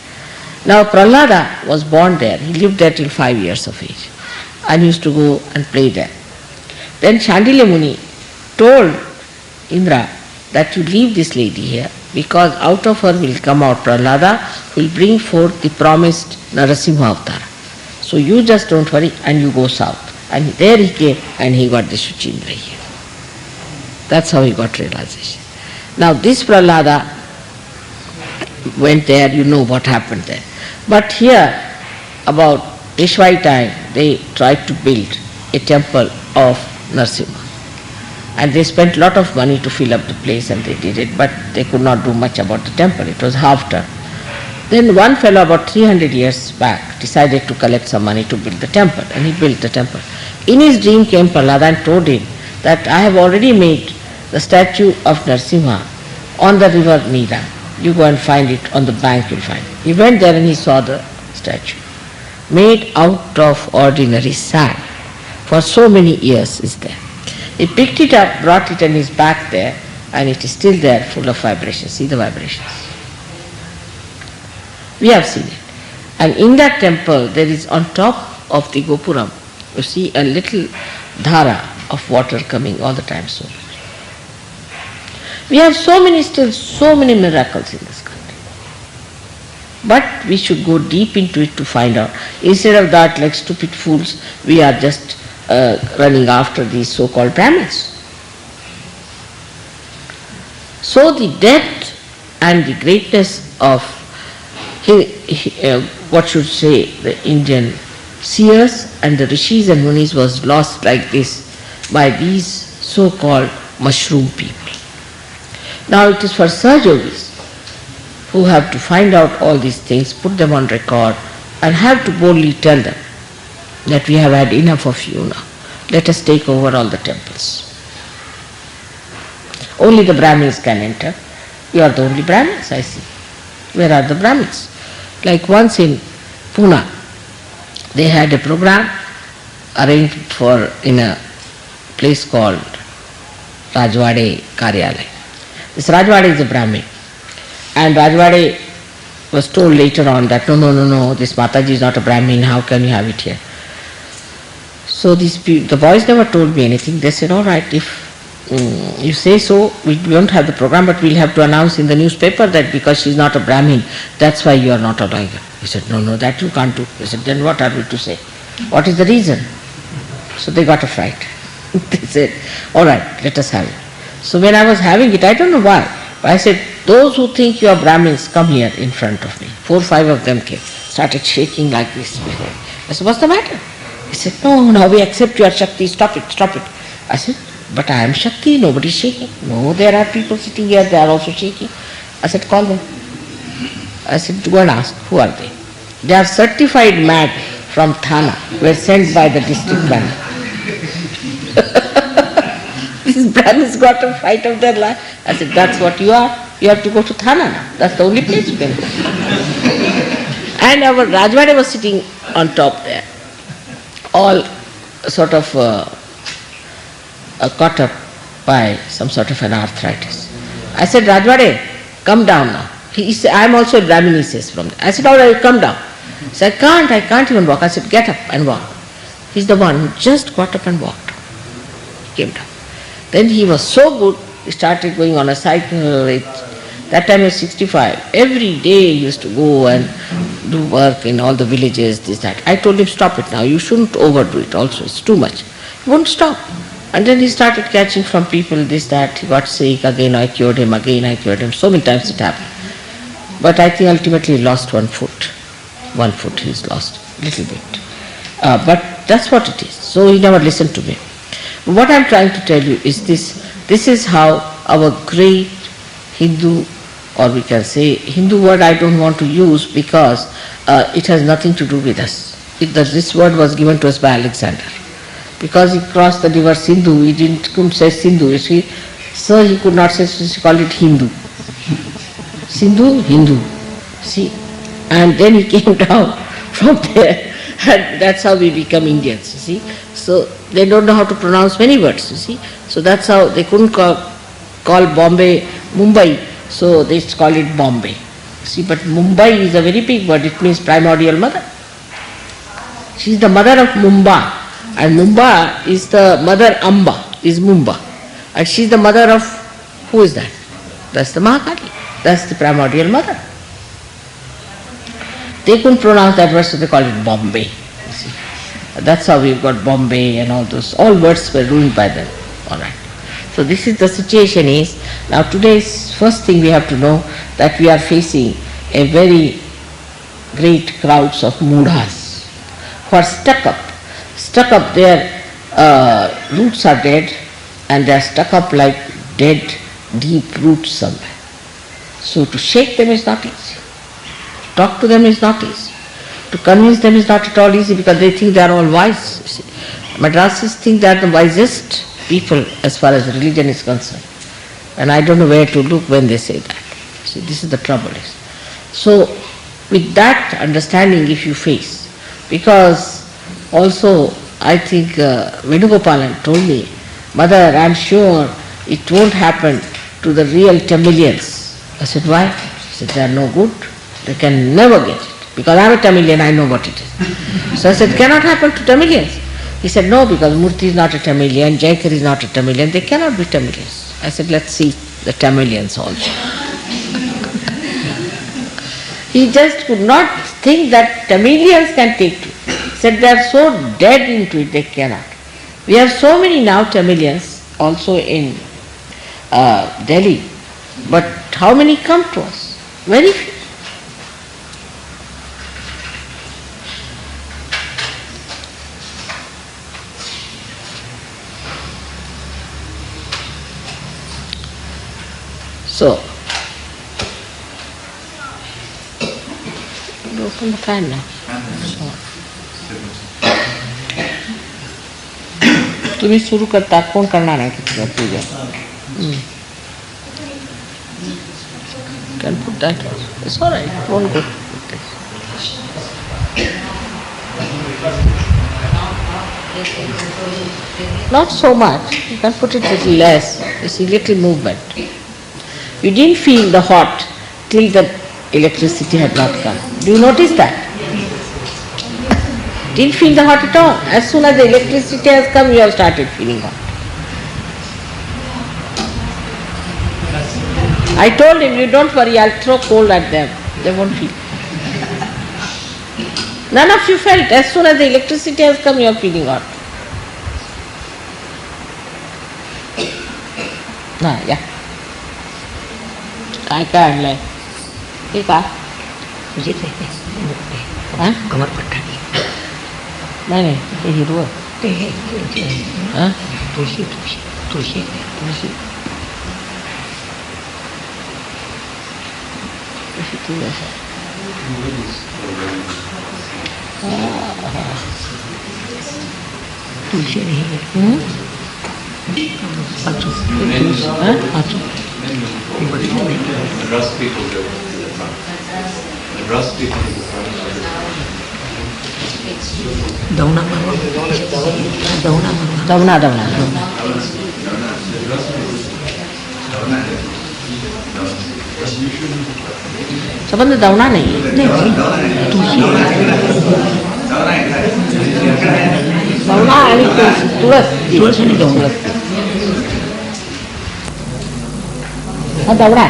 Now Prahlada was born there. He lived there till 5 years of age and used to go and play there. Then Shandilya Muni told Indra that you leave this lady here, because out of her will come out Prahlada, will bring forth the promised Narasimha avatar. So you just don't worry and you go south. And there he came and he got the Shuchindra here. That's how he got realization. Now this Prahlada went there, you know what happened there. But here, about Peshwai time, they tried to build a temple of Narasimha. And they spent a lot of money to fill up the place, and they did it, but they could not do much about the temple. It was half done. Then one fellow about 300 years back decided to collect some money to build the temple, and he built the temple. In his dream came Prahlada and told him that I have already made the statue of Narasimha on the river Nira. You go and find it on the bank, you'll find it. He went there and he saw the statue, made out of ordinary sand. For so many years is there. He picked it up, brought it in his back there, and it is still there, full of vibrations. See the vibrations. We have seen it. And in that temple, there is on top of the Gopuram, you see a little dhara of water coming all the time, so much. We have still so many miracles in this country. But we should go deep into it to find out. Instead of that, like stupid fools, we are just running after these so-called Brahmins. So the depth and the greatness of what should say the Indian seers and the rishis and munis was lost like this by these so-called mushroom people. Now it is for Sahajogis who have to find out all these things, put them on record, and have to boldly tell them that we have had enough of you now. Let us take over all the temples. Only the Brahmins can enter. You are the only Brahmins, I see. Where are the Brahmins? Like once in Pune, they had a program arranged for in a place called Rajwade Karyalay. This Rajwade is a Brahmin. And Rajwade was told later on that no, this Mataji is not a Brahmin, how can you have it here? So the boys never told me anything. They said, all right, if you say so, we won't have the program, but we'll have to announce in the newspaper that because she's not a Brahmin, that's why you are not allowing her. He said, no, that you can't do. He said, then what are we to say? What is the reason? So they got a fright. They said, all right, let us have it. So when I was having it, I don't know why, but I said, those who think you are Brahmins, come here in front of me. 4 or 5 of them came, started shaking like this. I said, what's the matter? He said, no, now we accept you are Shakti, stop it. I said, but I am Shakti, nobody is shaking. No, there are people sitting here, they are also shaking. I said, call them. I said, go and ask, who are they? They are certified mad from Thana, were sent by the district manager. These Brahmins got a fight of their life. I said, that's what you are. You have to go to Thana now. That's the only place you can go. And our Rajwade was sitting on top there, all sort of caught up by some sort of an arthritis. I said, Rajwade, come down now. He said, I am also a Brahmin, he says from there. I said, all right, come down. He said, I can't even walk. I said, get up and walk. He's the one who just got up and walked. He came down. Then he was so good, he started going on a cycle. That time he was 65. Every day he used to go and do work in all the villages, this, that. I told him, stop it now, you shouldn't overdo it also, it's too much. He wouldn't stop. And then he started catching from people this, that. He got sick, again I cured him, so many times it happened. But I think ultimately he lost 1 foot. 1 foot he's lost, little bit. But That's what it is. So he never listened to me. What I'm trying to tell you is this. This is how our great Hindu, or we can say Hindu word I don't want to use because it has nothing to do with us. This word was given to us by Alexander. Because he crossed the river Sindhu, he couldn't say Sindhu, you see. So he could not say, so he called it Hindu. Sindhu, Hindu. See. And then he came down from there, and that's how we become Indians, you see. So they don't know how to pronounce many words, you see. So that's how they couldn't call Bombay Mumbai, so they call it Bombay. See, but Mumbai is a very big word, it means primordial mother. She is the mother of Mumba, and Mumba is the mother Amba, is Mumba. And she is the mother of, who is that? That's the Mahakali, that's the primordial mother. They couldn't pronounce that word, so they call it Bombay. You see. That's how we've got Bombay and all those. All words were ruined by them. All right. So this is the situation is, now today's first thing we have to know that we are facing a very great crowds of mudhas who are stuck up, their roots are dead and they are stuck up like dead deep roots somewhere. So to shake them is not easy. Talk to them is not easy. To convince them is not at all easy because they think they are all wise. You see. Madrasis think they are the wisest people as far as religion is concerned. And I don't know where to look when they say that. See, this is the trouble. So with that understanding if you face, because also I think Venugopalan told me, Mother, I am sure it won't happen to the real Tamilians. I said, why? She said, they are no good. They can never get it. Because I am a Tamilian, I know what it is. So I said, cannot happen to Tamilians. He said, no, because Murthy is not a Tamilian, Jaikar is not a Tamilian, they cannot be Tamilians. I said, let's see the Tamilians also. He just could not think that Tamilians can take to it. He said, they are so dead into it, they cannot. We have so many now Tamilians also in Delhi, but how many come to us? Very few. So, open the fan now. तुम्ही सुरू करता कोण करणार आहे तुझं पूजा? Can put that. It's all right. Won't go. Not so much. You can put it a little less. You see, little movement. You didn't feel the hot till the electricity had not come. Do you notice that? Didn't feel the hot at all. As soon as the electricity has come, you have started feeling hot. I told him, you don't worry, I'll throw coal at them. They won't feel. None of you felt. As soon as the electricity has come, you are feeling hot. Yeah. काय आणलंय? हे का? कमरपट्टा नाही हे हिरवं. तुळशी The Rust people go to the front. The Rust people in the front. संबंध दवना नहीं है. दवना आणि तुळस आणि तुळस. हा दवना.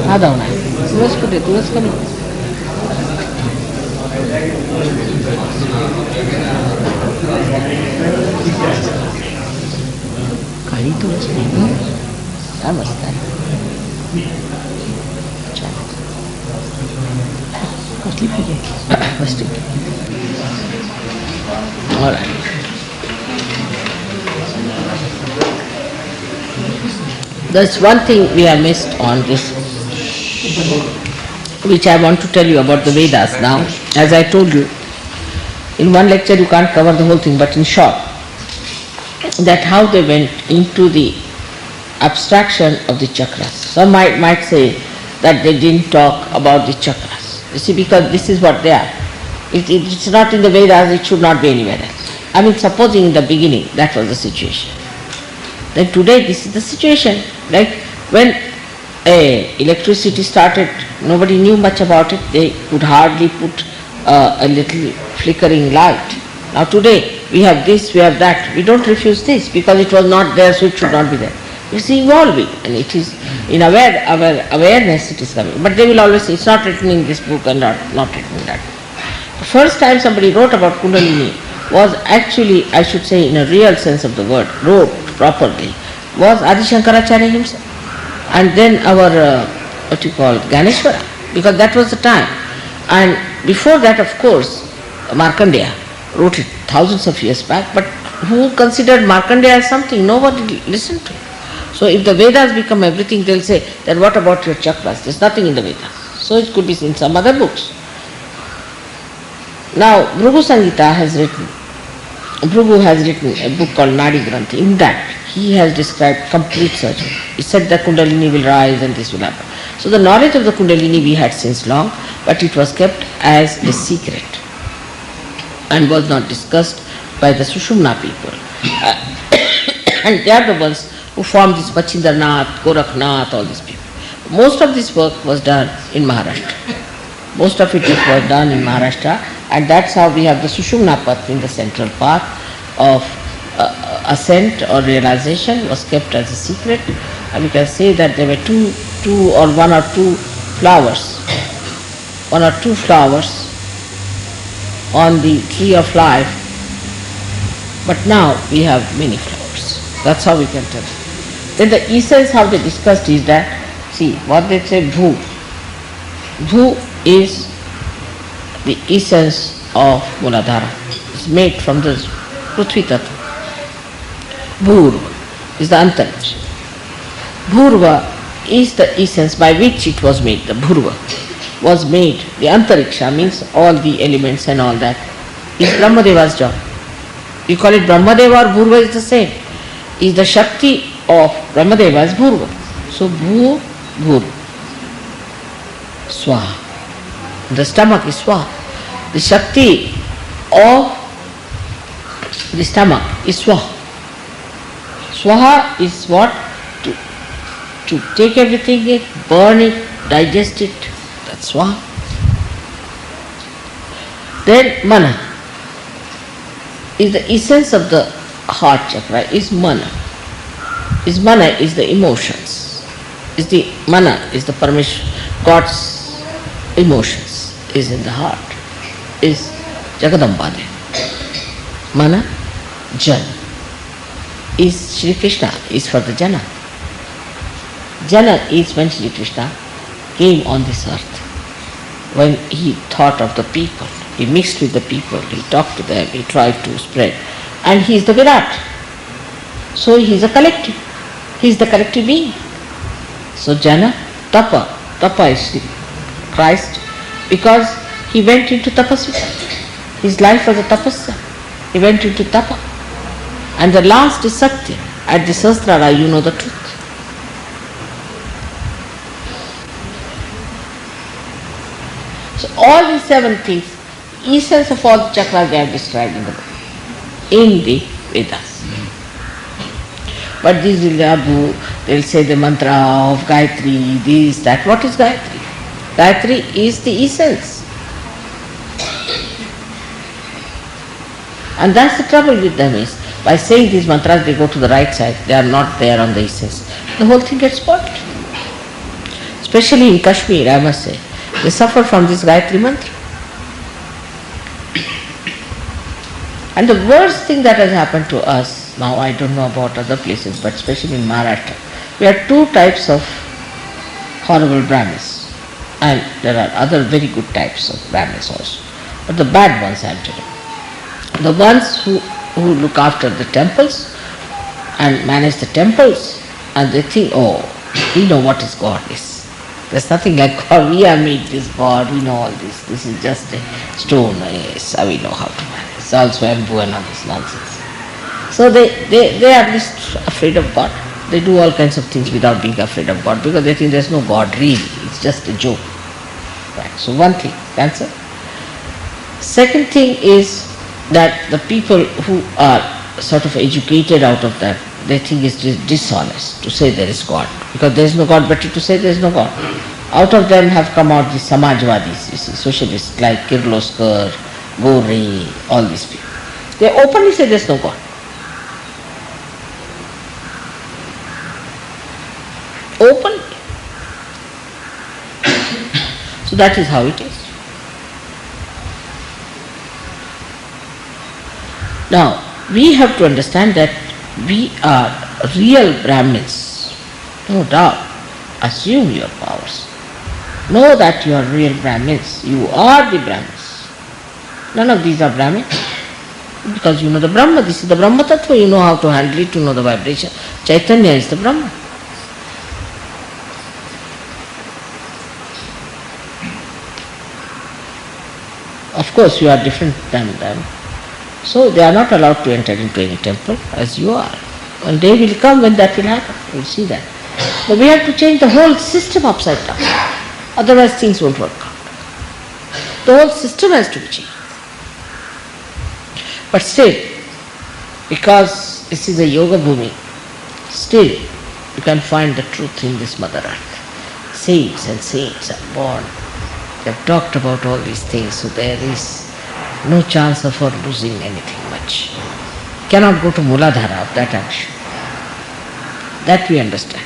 हा दवना. तुळस कुठे? तुळस कमी. Parito was Namaste. All right. There's one thing we have missed on this, which I want to tell you about the Vedas now. As I told you, in one lecture you can't cover the whole thing, but in short, that how they went into the abstraction of the chakras. Some might say that they didn't talk about the chakras. You see, because this is what they are. It's not in the Vedas, it should not be anywhere else. I mean, supposing in the beginning that was the situation. Then today this is the situation. Like when electricity started, nobody knew much about it. They could hardly put a little flickering light. Now today we have this, we have that. We don't refuse this because it was not there, so it should not be there. It's evolving, and it is in awareness it is coming. But they will always say, it's not written in this book and not written in that book. The first time somebody wrote about Kundalini was actually, I should say in a real sense of the word, wrote properly, was Adi Shankaracharya himself. And then our, Ganeshwara, because that was the time. And before that, of course, Markandeya wrote it thousands of years back, but who considered Markandeya as something? Nobody listened to it. So if the Vedas become everything, they'll say, then what about your chakras? There's nothing in the Vedas. So it could be in some other books. Now, Bhrigu has written a book called Nadi Granthi. In that, he has described complete surgery. He said the Kundalini will rise and this will happen. So the knowledge of the Kundalini we had since long, but it was kept as a secret and was not discussed by the Sushumna people. And they are the ones who formed this Machindranath, Gorakhnath, all these people. Most of this work was done in Maharashtra. Most of it was done in Maharashtra, and that's how we have the Sushumna path in the central path of ascent or realization was kept as a secret. And we can say that there were one or two flowers on the tree of life, but now we have many flowers. That's how we can tell. Then the essence how they discussed is that, see, what they say, Bhu. Bhu is the essence of Muladhara. It's made from the Prithvi Tattva. Bhurva is the Antariksh. Bhurva is the essence by which it was made. The Bhurva was made. The Antariksha means all the elements and all that is Brahmadeva's job. You call it Brahmadeva or Bhurva is the same. Is the Shakti of Brahmadeva is Bhurva. So Bhurva. Swaha. The stomach is Swaha. The Shakti of the stomach is Swaha. Swaha is what? To take everything, burn it, digest it. That's Swaha. Then Mana is the essence of the heart chakra, is Mana. Mana is the emotions. Mana is the permission. God's emotions is in the heart. Is Jagadambade. Mana, Jana. Is Shri Krishna, is for the Jana. Jana is when Shri Krishna came on this earth. When he thought of the people, he mixed with the people, he talked to them, he tried to spread. And he is the Virat. So he is a collective. He is the collective being. So Jana, Tapa. Tapa is Christ because he went into tapasya. His life was a tapasya. He went into tapa. And the last is Satya. At the Sahasrara you know the truth. So all these 7 things, essence of all the chakras they have described in the Vedas. But these will they'll say the mantra of Gayatri, this, that. What is Gayatri? Gayatri is the essence. And that's the trouble with them is, by saying these mantras they go to the right side, they are not there on the essence. The whole thing gets spoiled. Especially in Kashmir, I must say. They suffer from this Gayatri mantra. And the worst thing that has happened to us now I don't know about other places, but especially in Maharashtra, we have two types of horrible Brahmins, and there are other very good types of Brahmins also. But the bad ones I am telling. The ones who look after the temples and manage the temples, and they think, oh, we know what is God is. There's nothing like God. We have made this God. We know all this. This is just a stone. Yes, we know how to manage. It's also Swambhu and all this nonsense. So they are at least afraid of God. They do all kinds of things without being afraid of God because they think there's no God really. It's just a joke. Right. So one thing, answer. Second thing is that the people who are sort of educated out of that, they think it's dishonest to say there is God. Because there is no God, better to say there is no God. Out of them have come out the Samajwadis, you see, socialists like Kirloskar, Gore, all these people. They openly say there is no God. Openly. So that is how it is. Now, we have to understand that we are real Brahmins, no doubt. Assume your powers. Know that you are real Brahmins. You are the Brahmins. None of these are Brahmins. Because you know the Brahma. This is the Brahma Tattva. You know how to handle it, to know the vibration. Chaitanya is the Brahma. Of course, you are different than them. So they are not allowed to enter into any temple as you are. One day will come when that will happen. We will see that. But we have to change the whole system upside down. Otherwise things won't work out. The whole system has to be changed. But still, because this is a yoga bhumi, still you can find the truth in this Mother Earth. Saints and saints are born. They have talked about all these things, so there is no chance of her losing anything much. Cannot go to Muladhara of that action. That we understand.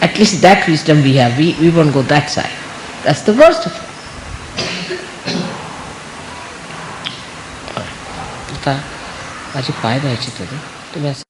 At least that wisdom we have. We won't go that side. That's the worst of it. आता माझी पाय द्यायची तरी तुम्ही असं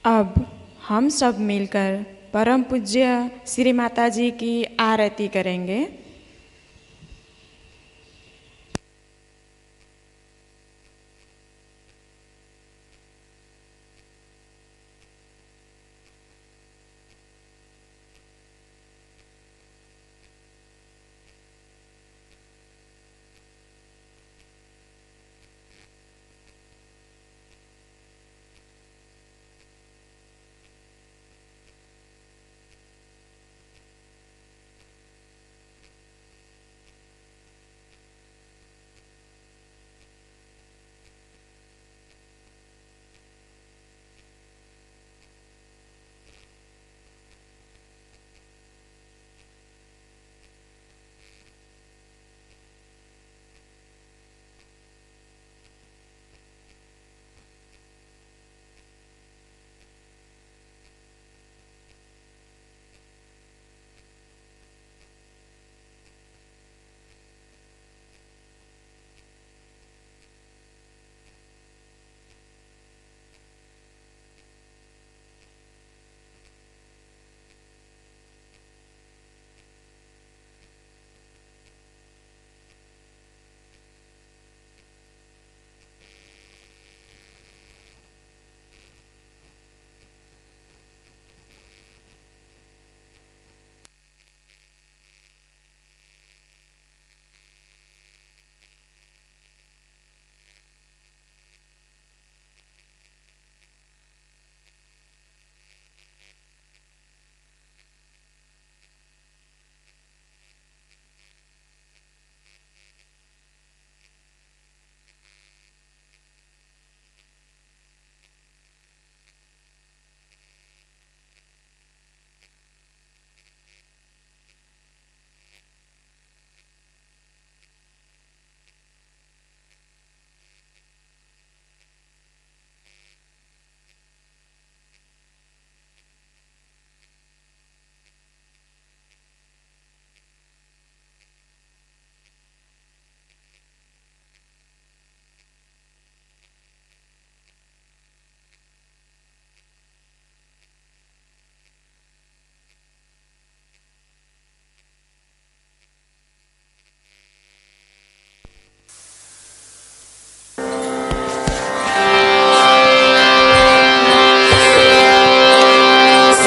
अब हम सब मिलकर परम पूज्य श्री माता जी की आरती करेंगे।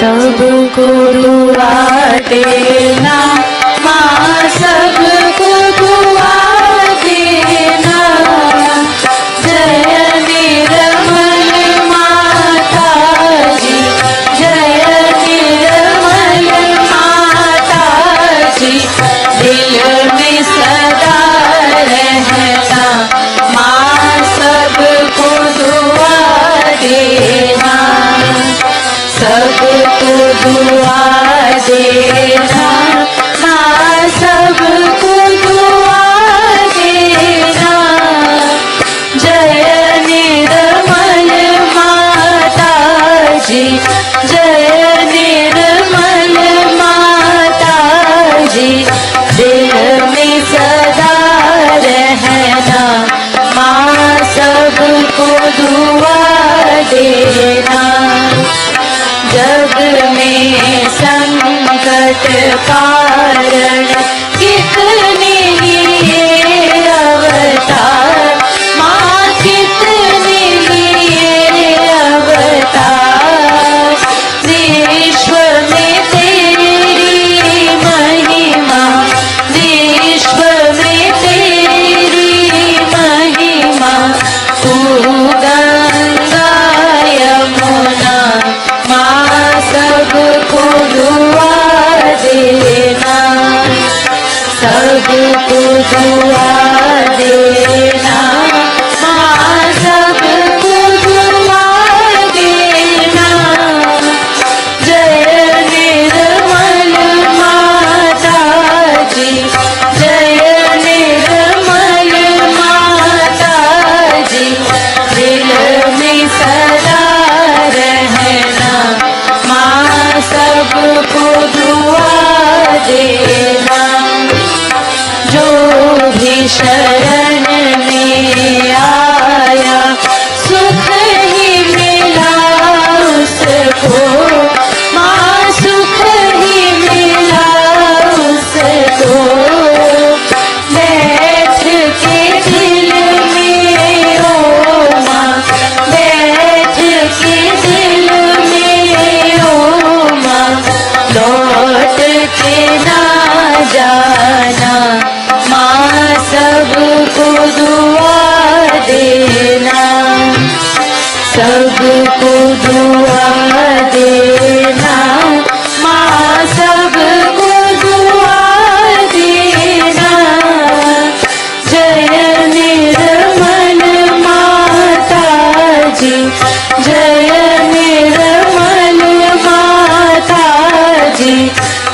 सबको दुआ देना माँ, सबको दुआ देना। जय निर्मल माता जी, जय निर्मल माता जी, दिल में सदा रहना माँ, सबको दुआ देना, सबको दुआ देना माँ, सबको दुआ देना। जय निर्मल माता जी, जय निर्मल माता जी, दिल में सदा रहना माँ, सबको दुआ देना। जग में संकट कारण कितने लिए अवतार माँ, कितने लिए अवतार। विश्व में तेरी महिमा, विश्व में तेरी महिमा। तू गंगा यमुना माँ, सबको दुआ देना, सबको दुआ देना माँ, सबको दुआ देना। जय निर्मल माता जी, जय निर्मल माता जी, दिल में सदा रहना माँ, सबको दुआ देना। जो भी शरण में आया सुख ही मिला उसको माँ, सुख ही मिला उसको। बैठ के दिल में ओ माँ, बैठ के दिल में ओ माँ, लौट के ना जाना माँ, सबको दुआ देना, सबको दुआ देना माँ, सबको दुआ देना। जय निर्मल माता जी, जय निर्मल माता जी,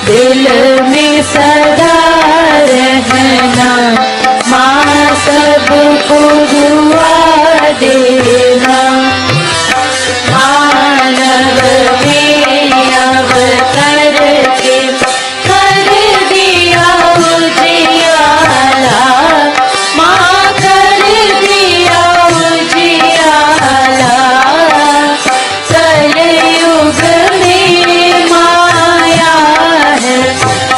दिल में सदा रहना माँ, सबको दुआ देना। मानव में अवतर के कर दिया उजियाला माँ, कर दिया उजियाला। कलयुग में माया है,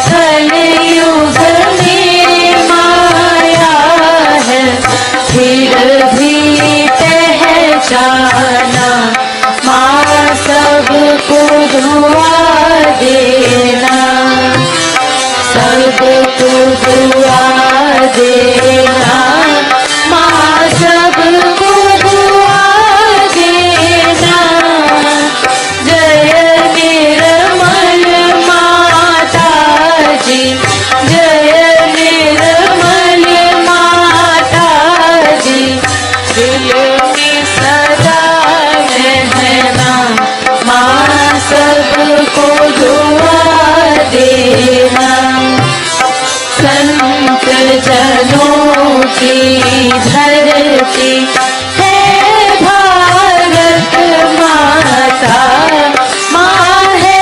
कलयुग में माया है, फिर भी पहचाना माँ, सबको दुआ देना, सबको दुआ देना माँ, सबको दुआ देना। जय निर्मल माता जी, जय निर्मल माता जी, दिल में सदा रहना माँ, सबको दुआ देना। संत जनों की धरती है भारत माता माँ, है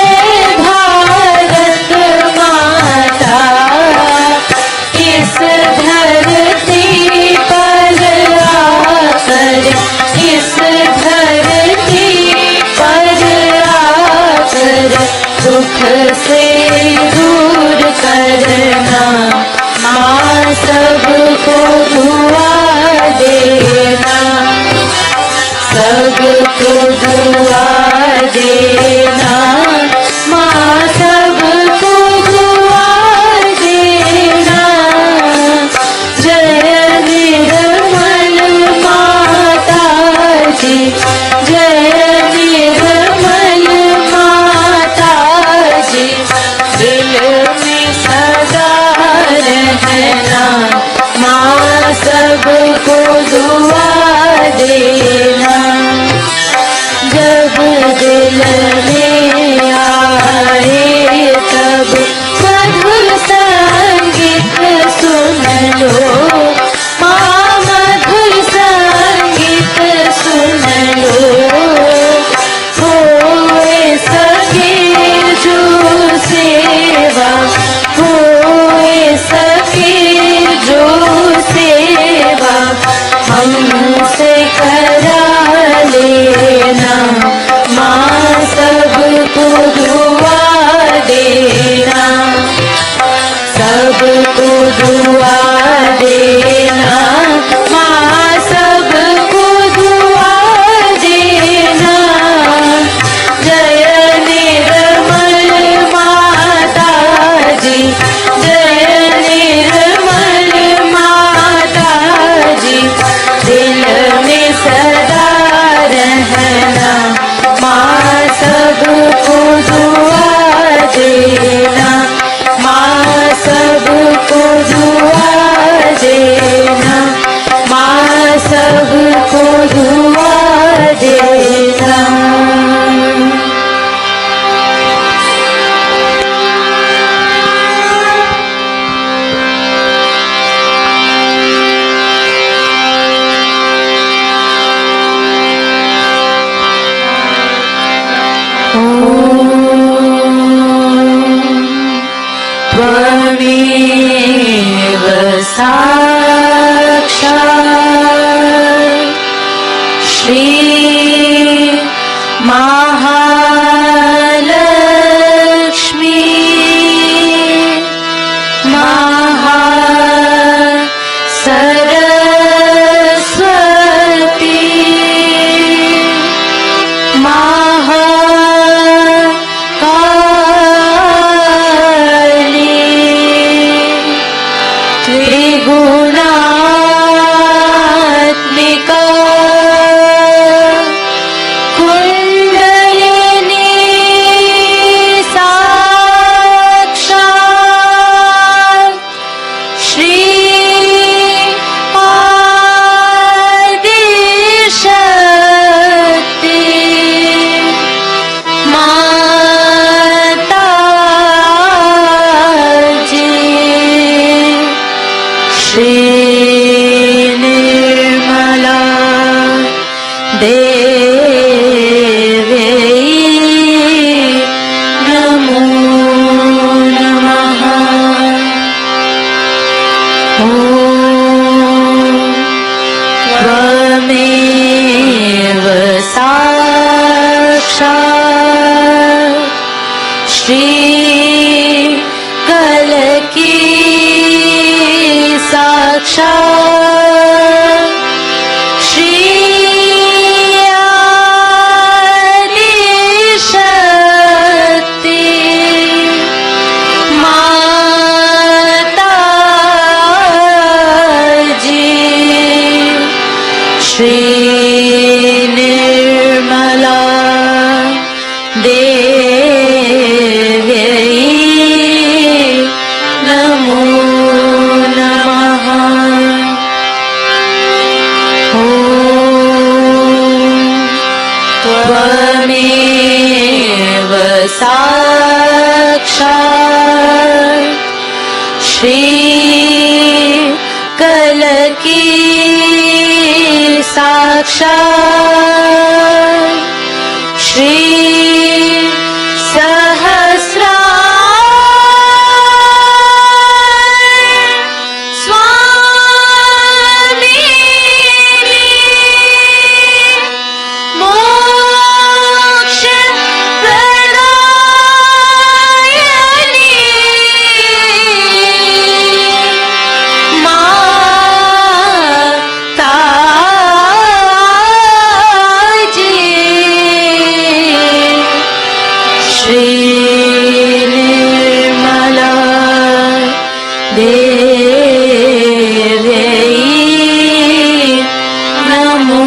भारत माता। इस धरती पर आकर, इस धरती पर आकर दुख से दूर करना माँ, सबको दुआ देना, सबको दुआ देना दिल में आए तब मधुर संगीत सुन लो माँ, मधुर संगीत सुन लो। होए सके जो सेवा, होए सके जो सेवा हमसे करा लेना माँ, सबको दुआ देना, सबको दुआ देना माँ, सबको दुआ देना। जय निर्मल माता जी, जय निर्मल माता जी, दिल में सदा रहना माँ, सबको दुआ देना माँ, सबको दुआ देना माँ, सबको दुआ देना। त्वमेव साक्षात् श्री महालक्ष्मी महासरस्वती त्रिगुणात्मिका कुंडलिनी साक्षात् श्री आदिशक्ति माता जी। श्री निर्मला देवी नमो नमः। ॐ त्वमेव साक्षात् श्री कलकी साक्षात् श्री आदिशक्ति माता जी। श्री निर्मला देवी नमो नमः। ॐ त्वमेव साक्षात् श्री कलकी साक्षात् श्री सहस्रा स्वामी मोक्ष प्रदायिनी माता जी। श्री निर्मला देवी नमो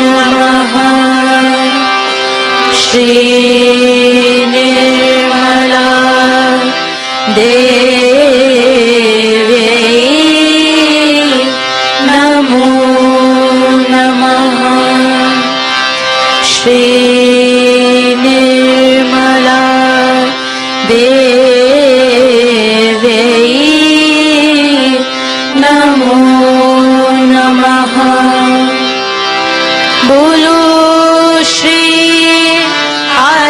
नमः। श्री निर्मला देवी नमो नमः। श्री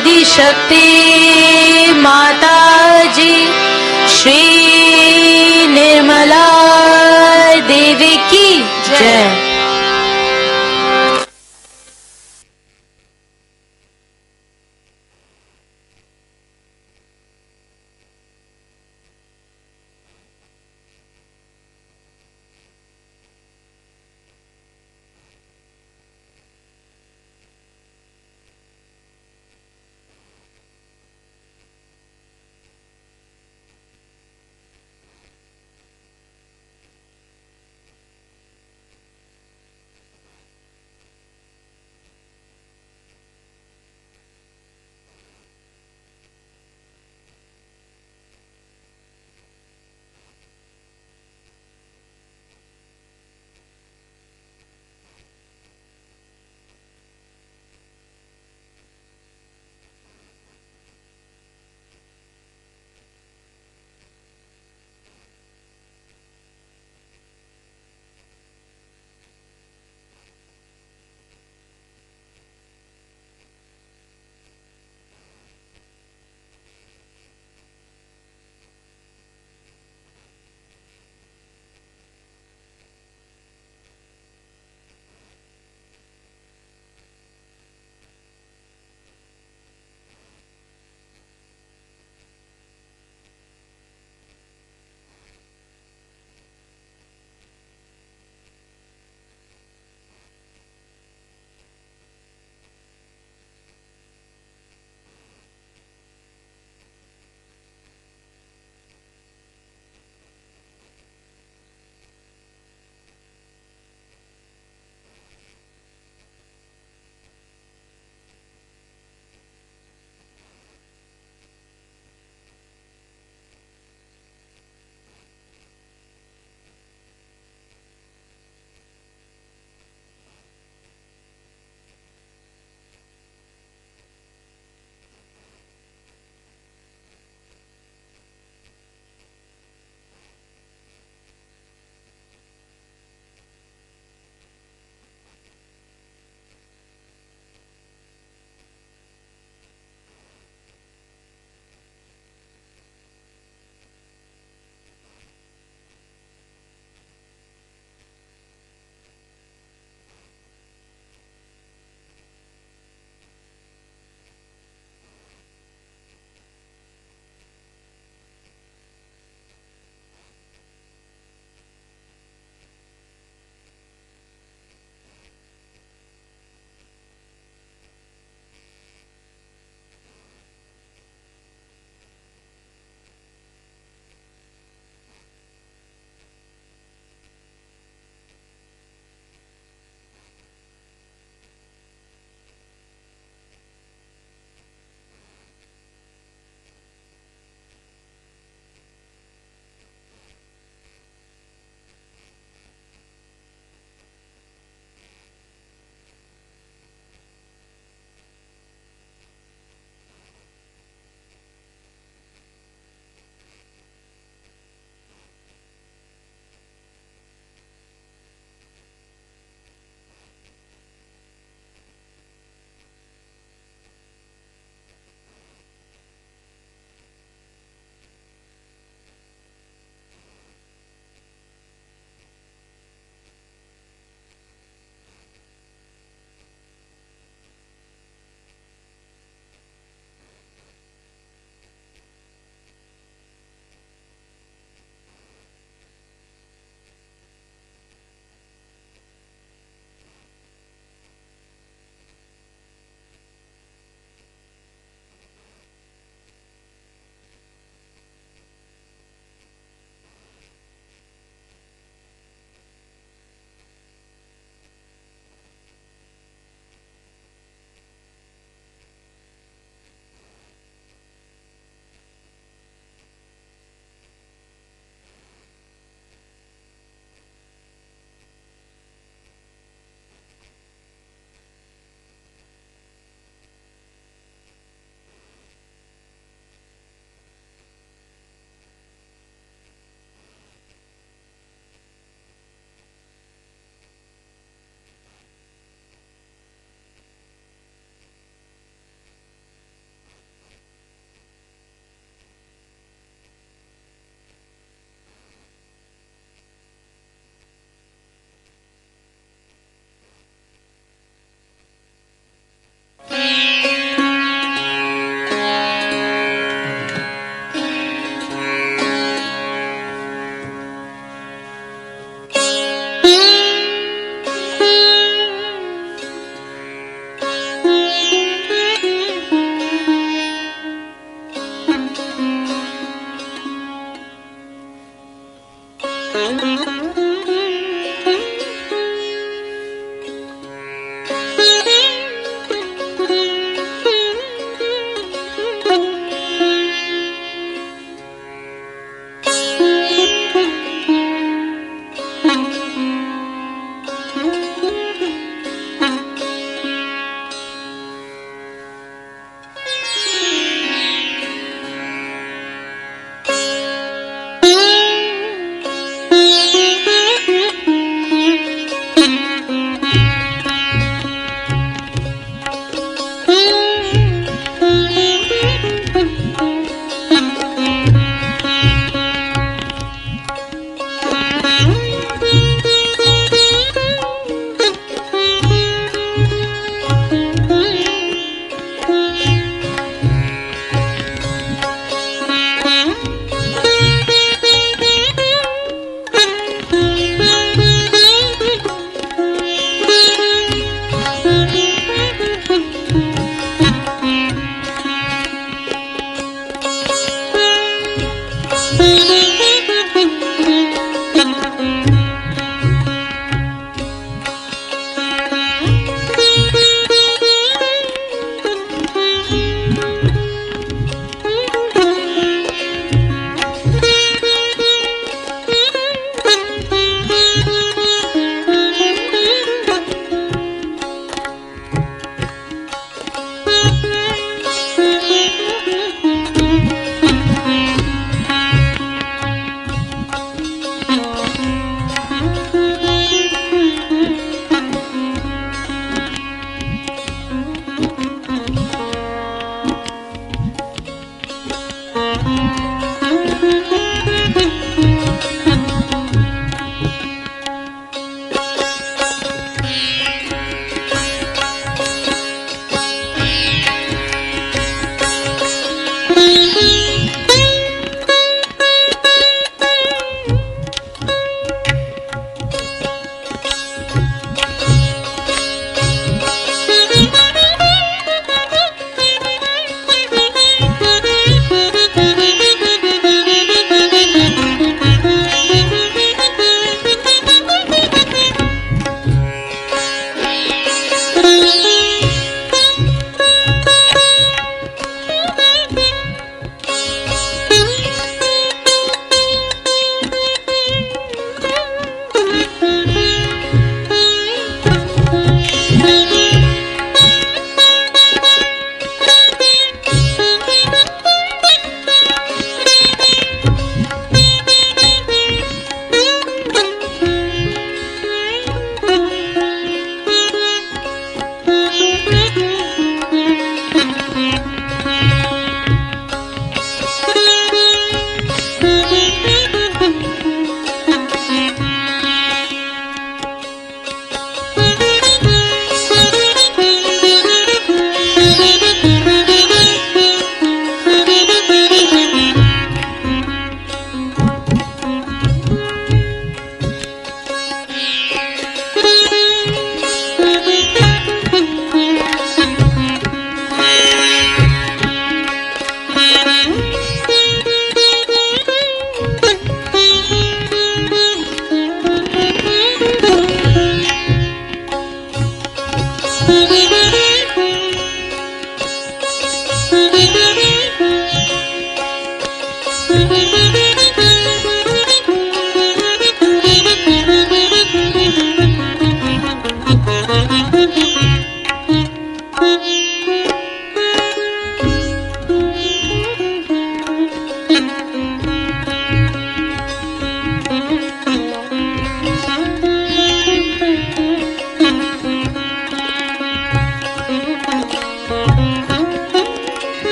आदि शक्ति माता जी श्री निर्मला देवी की जय।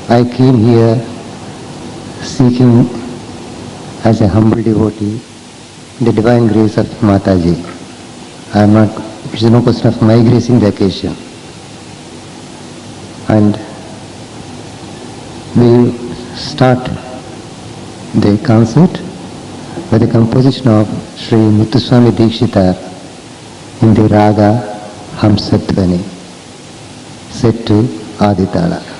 I came here seeking as a humble devotee the divine grace of Mataji. I am not, it is no question of my gracing the occasion. And we start the concert with the composition of Shri Muthuswami Dikshita in the Raga Hamsadvani, set to Aditala.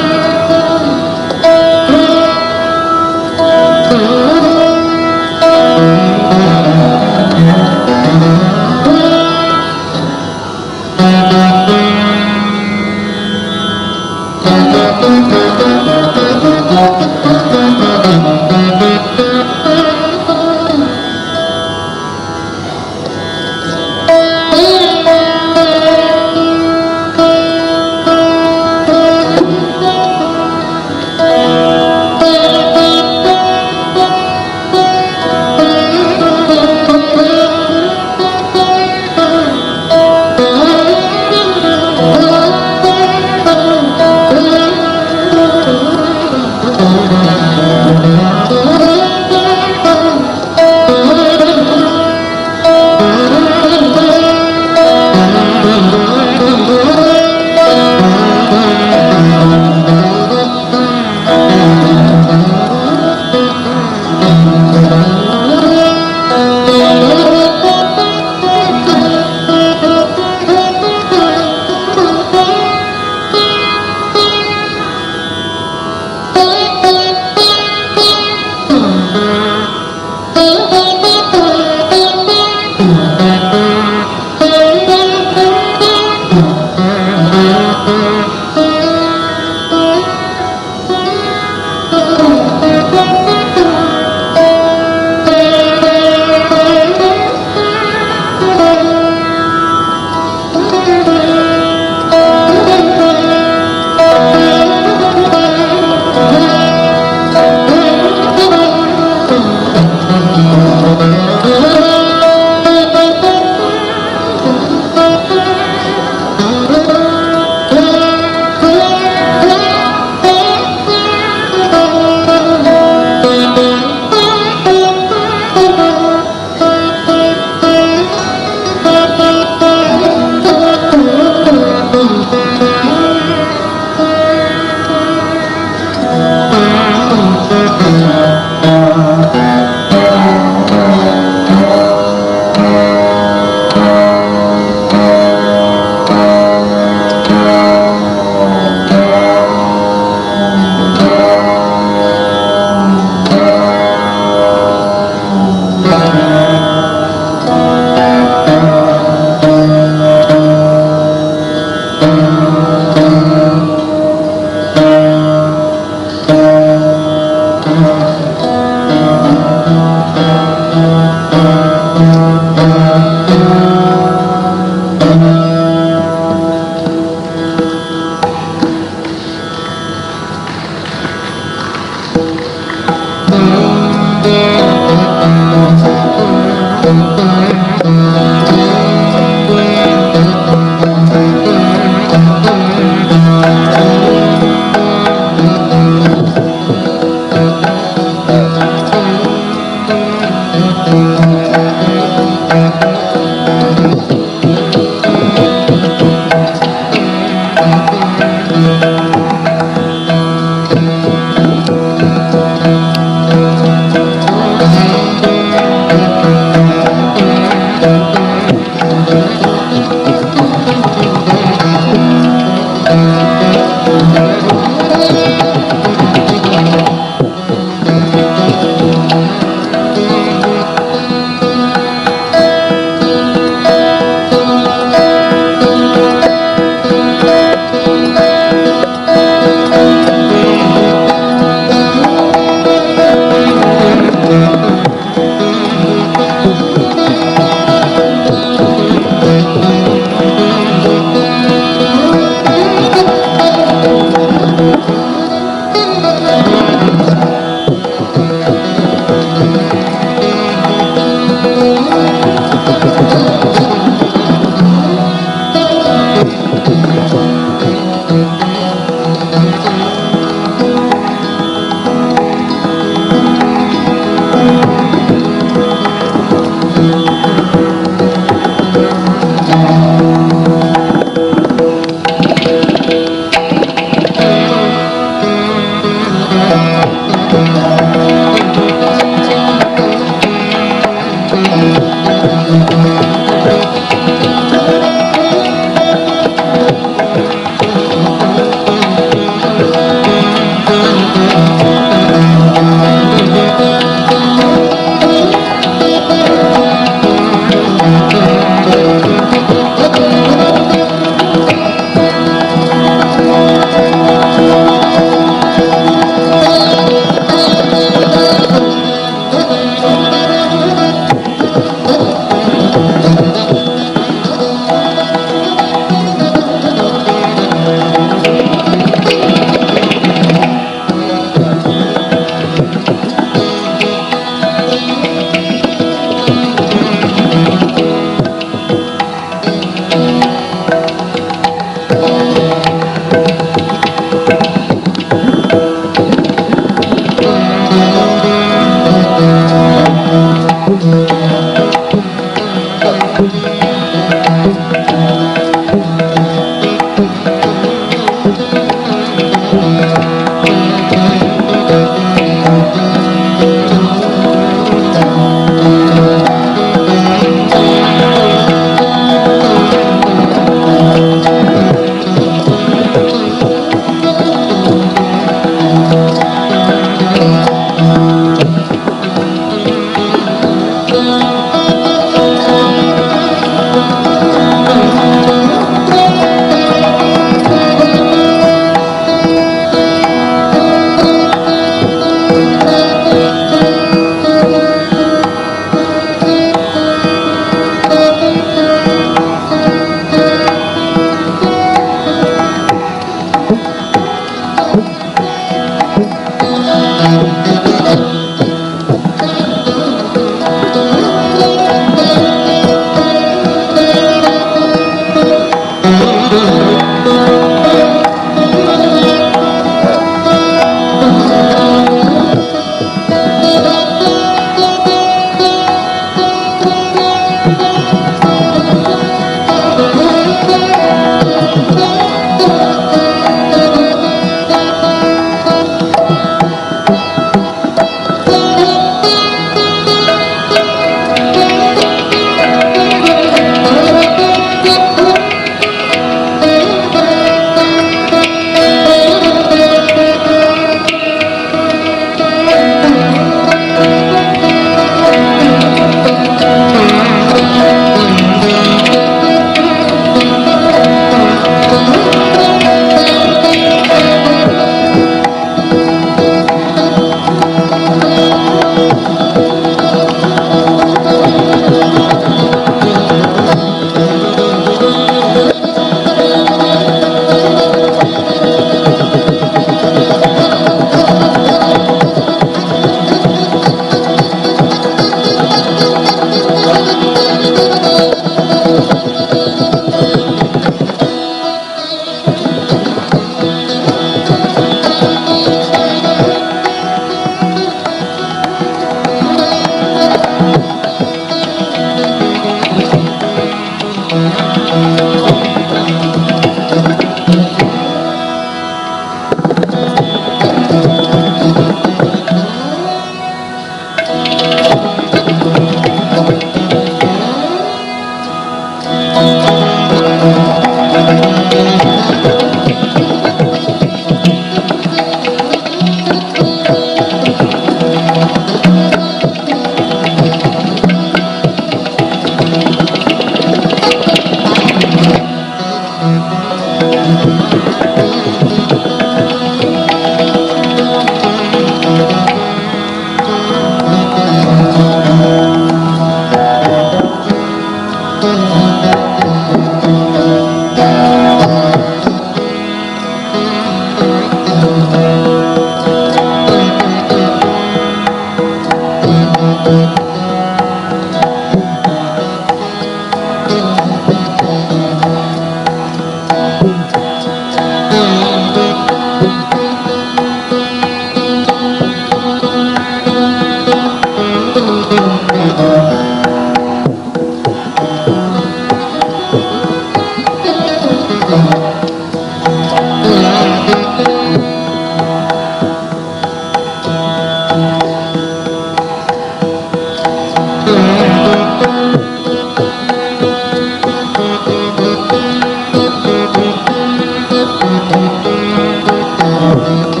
Thank you.